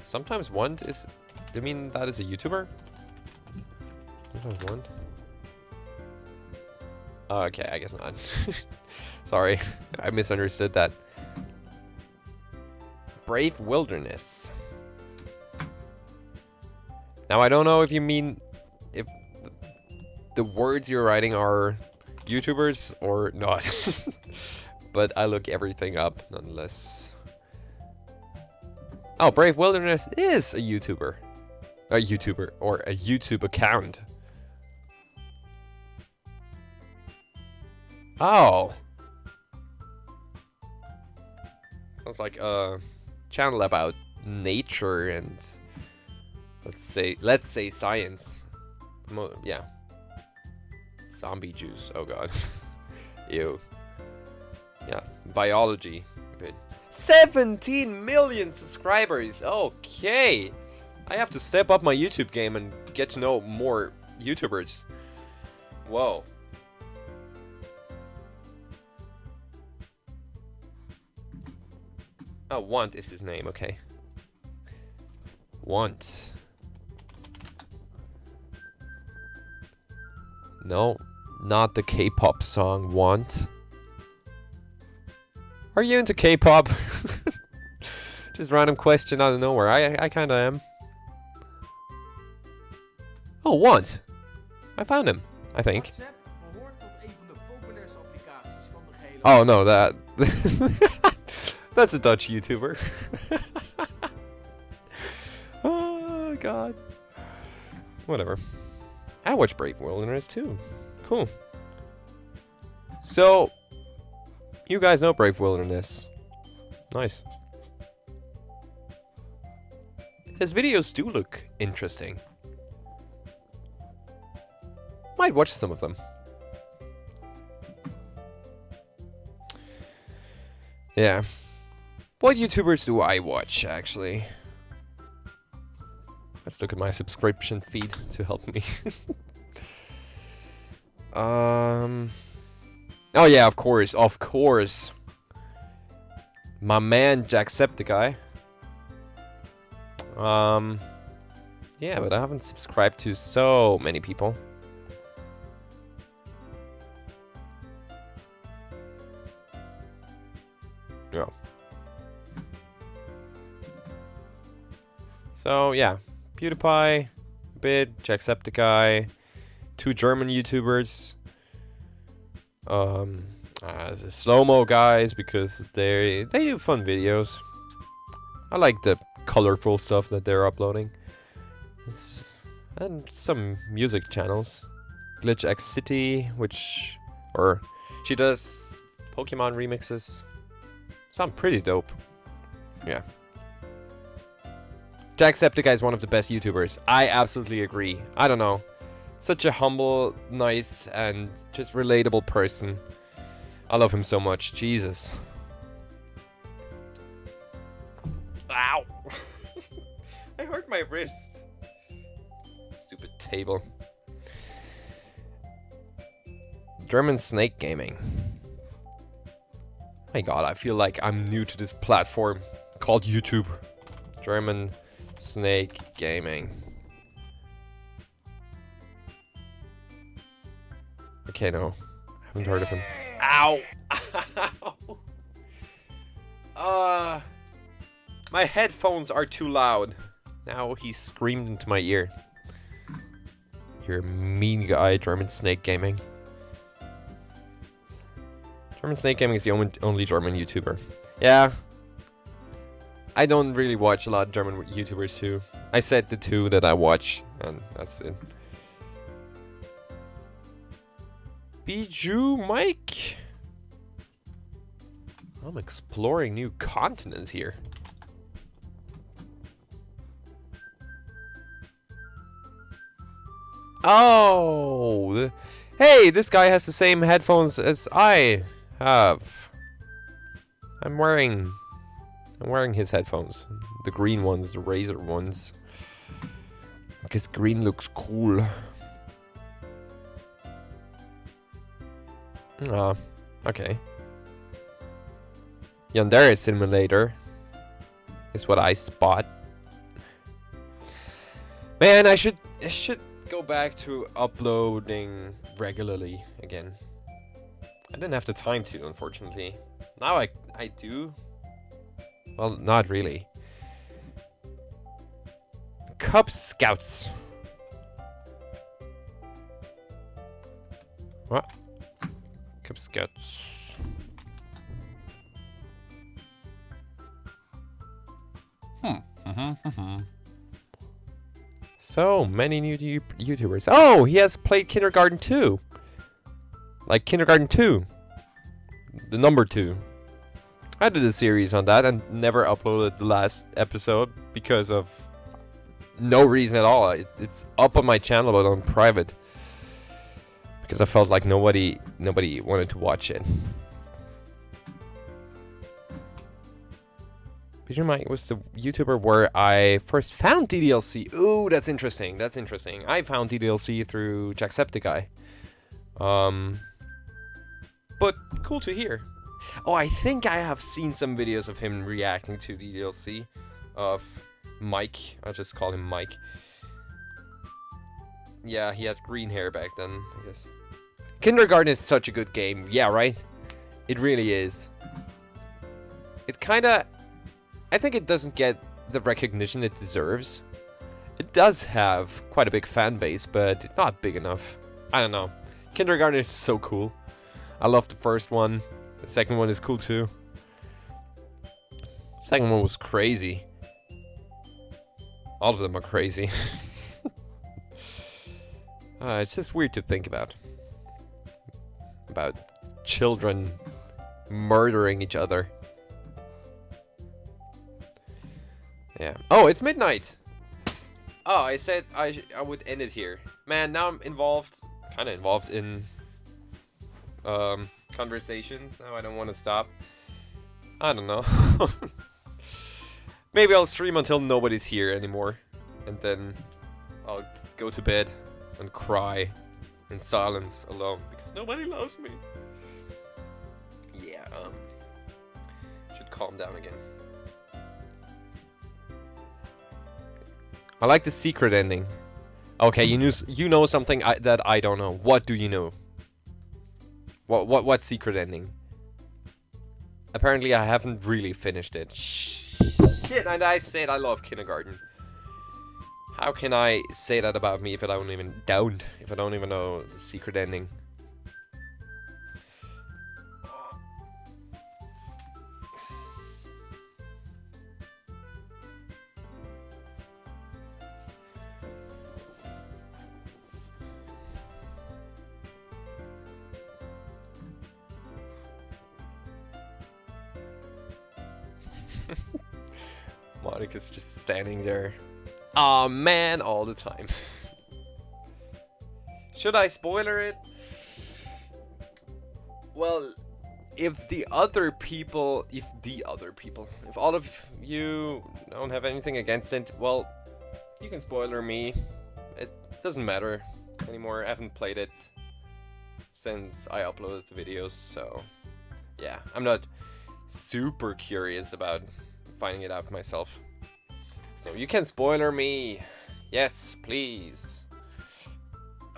sometimes want is. I mean, that is a YouTuber? Sometimes want? Okay, I guess not. Sorry, I misunderstood that. Brave Wilderness. Now, I don't know if you mean if the words you're writing are YouTubers or not. But I look everything up nonetheless. Oh, Brave Wilderness is a YouTuber. A YouTuber, or a YouTube account. Oh. Sounds like a channel about nature and let's say science. Yeah. Zombie juice. Oh god. Ew. Yeah. Biology. 17 million subscribers. Okay. I have to step up my YouTube game and get to know more YouTubers. Whoa. Oh, Want is his name, okay. Want. No, not the K-pop song Want. Are you into K-pop? Just random question out of nowhere. I kinda am. Oh, Want. I found him, I think. Oh no, that... That's a Dutch YouTuber. Oh god. Whatever. I watch Brave Wilderness too. Cool. So, you guys know Brave Wilderness. Nice. His videos do look interesting. Might watch some of them. Yeah. What YouTubers do I watch, actually? Let's look at my subscription feed to help me. Oh yeah, of course. My man Jacksepticeye. Yeah, but I haven't subscribed to so many people. Yeah. So yeah, PewDiePie, Bit, Jacksepticeye, 2 German YouTubers, the slow-mo guys, because they do fun videos. I like the colorful stuff that they're uploading. And some music channels. Glitch X City, she does Pokemon remixes. Sound pretty dope. Yeah. Jacksepticeye is one of the best YouTubers. I absolutely agree. I don't know. Such a humble, nice, and just relatable person. I love him so much. Jesus. Ow! I hurt my wrist. Stupid table. German Snake Gaming. My god, I feel like I'm new to this platform called YouTube. German Snake Gaming. Okay, no. I haven't heard of him. Ow! Ow! My headphones are too loud. Now he screamed into my ear. You're a mean guy, German Snake Gaming. German Snake Gaming is the only German YouTuber. Yeah. I don't really watch a lot of German YouTubers too. I said the two that I watch, and that's it. Bijou Mike. I'm exploring new continents here. Oh, hey, this guy has the same headphones as I have. I'm wearing his headphones, the green ones, the Razer ones, because green looks cool. Okay. Yandere Simulator is what I spot. Man, I should go back to uploading regularly again. I didn't have the time to, unfortunately. Now I do. Well, not really. Cub Scouts. What? Cub Scouts. So many new YouTubers. Oh, he has played Kindergarten 2. Like Kindergarten 2. The number 2. I did a series on that and never uploaded the last episode because of no reason at all. It's up on my channel but on private. Because I felt like nobody wanted to watch it. Peter Mike was the YouTuber where I first found DDLC. Ooh, that's interesting. That's interesting. I found DDLC through Jacksepticeye. But cool to hear. Oh, I think I have seen some videos of him reacting to DDLC. Of Mike. I'll just call him Mike. Yeah, he had green hair back then, I guess. Kindergarten is such a good game. Yeah, right? It really is. It kinda... I think it doesn't get the recognition it deserves. It does have quite a big fan base, but not big enough. I don't know. Kindergarten is so cool. I love the first one. The second one is cool too. Second one was crazy. All of them are crazy. It's just weird to think about. About children murdering each other. Yeah. Oh, it's midnight! Oh, I said I would end it here. Man, now I'm kind of involved in conversations. Now I don't want to stop. I don't know. Maybe I'll stream until nobody's here anymore. And then I'll go to bed and cry in silence alone. Because nobody loves me. Yeah, should calm down again. I like the secret ending. Okay, you know something that I don't know. What do you know? What secret ending? Apparently I haven't really finished it. Shit, and I said I love Kindergarten. How can I say that about me if I don't even know the secret ending? Monica's just standing there. Aw, man, all the time. Should I spoiler it? Well, if all of you don't have anything against it, well, you can spoiler me. It doesn't matter anymore. I haven't played it since I uploaded the videos, so yeah, I'm not super curious about finding it out myself. So you can spoiler me. Yes, please.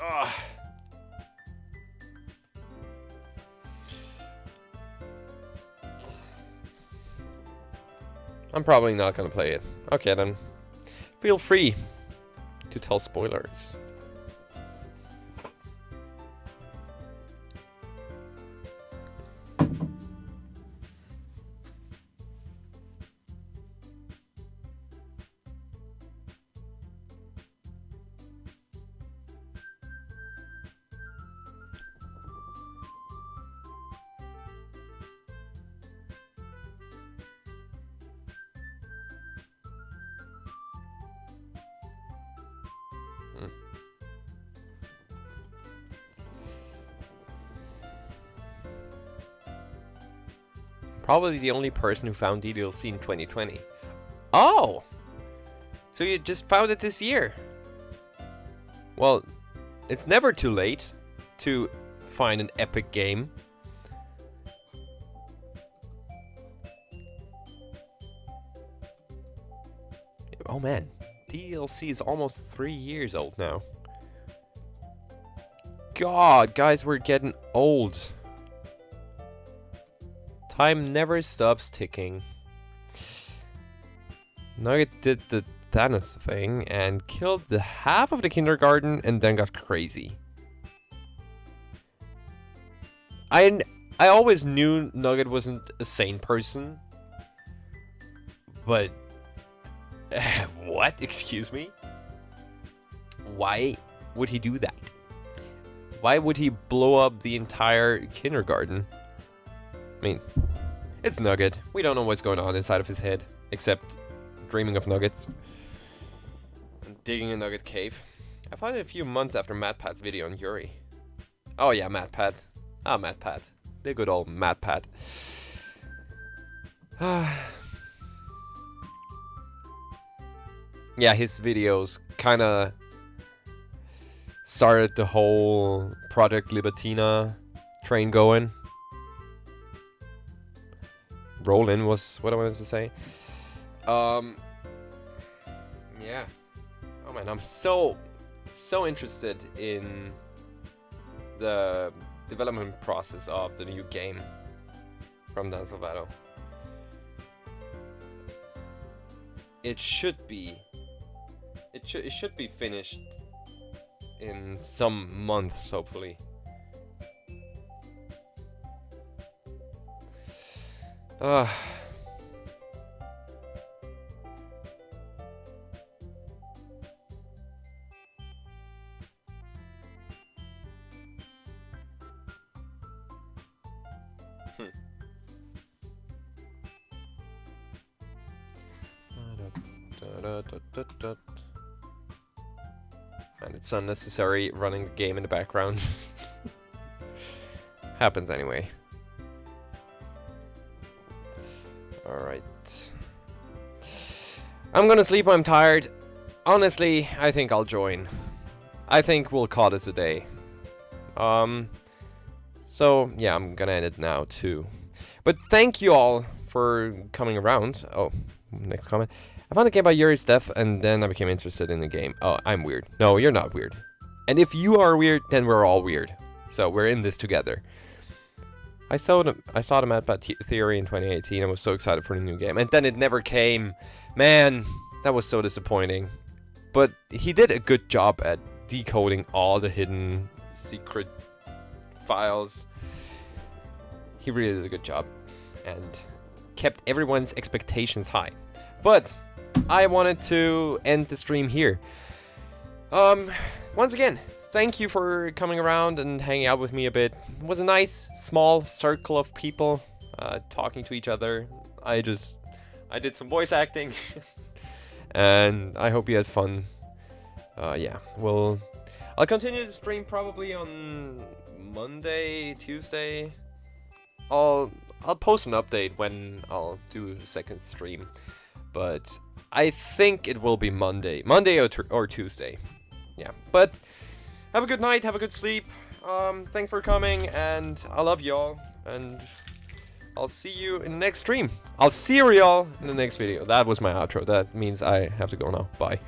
Ugh. I'm probably not gonna play it. Okay then. Feel free to tell spoilers. Probably the only person who found DDLC in 2020. Oh! So you just found it this year? Well, it's never too late to find an epic game. Oh man, DDLC is almost 3 years old now. God, guys, we're getting old. Time never stops ticking. Nugget did the Thanos thing and killed the half of the kindergarten and then got crazy. I always knew Nugget wasn't a sane person. But... what? Excuse me? Why would he do that? Why would he blow up the entire kindergarten? I mean, it's Nugget. We don't know what's going on inside of his head, except dreaming of nuggets. And digging a nugget cave. I found it a few months after MatPat's video on Yuri. Oh yeah, MatPat. Ah, MatPat. The good old MatPat. Yeah, his videos kinda started the whole Project Libatina train going. Rollin was what I wanted to say. Yeah. Oh man, I'm so interested in the development process of the new game from Dan Salvato. It should be finished in some months, hopefully. And it's unnecessary running the game in the background. Happens anyway. Alright. I'm gonna sleep, I'm tired. Honestly, I think I'll join. I think we'll call this a day. So, yeah, I'm gonna end it now, too. But thank you all for coming around. Oh, next comment. I found a game about Yuri's death, and then I became interested in the game. Oh, I'm weird. No, you're not weird. And if you are weird, then we're all weird. So, we're in this together. I saw the MatPat theory in 2018. I was so excited for the new game. And then it never came. Man, that was so disappointing. But he did a good job at decoding all the hidden secret files. He really did a good job. And kept everyone's expectations high. But I wanted to end the stream here. Once again, thank you for coming around and hanging out with me a bit. It was a nice, small circle of people talking to each other. I just I did some voice acting. And I hope you had fun. Yeah, I'll continue to stream probably on Monday, Tuesday. I'll post an update when I'll do the second stream, but I think it will be Monday or Tuesday. Yeah, but have a good night, have a good sleep. Thanks for coming, and I love y'all, and I'll see you in the next stream. I'll see y'all in the next video. That was my outro. That means I have to go now. Bye.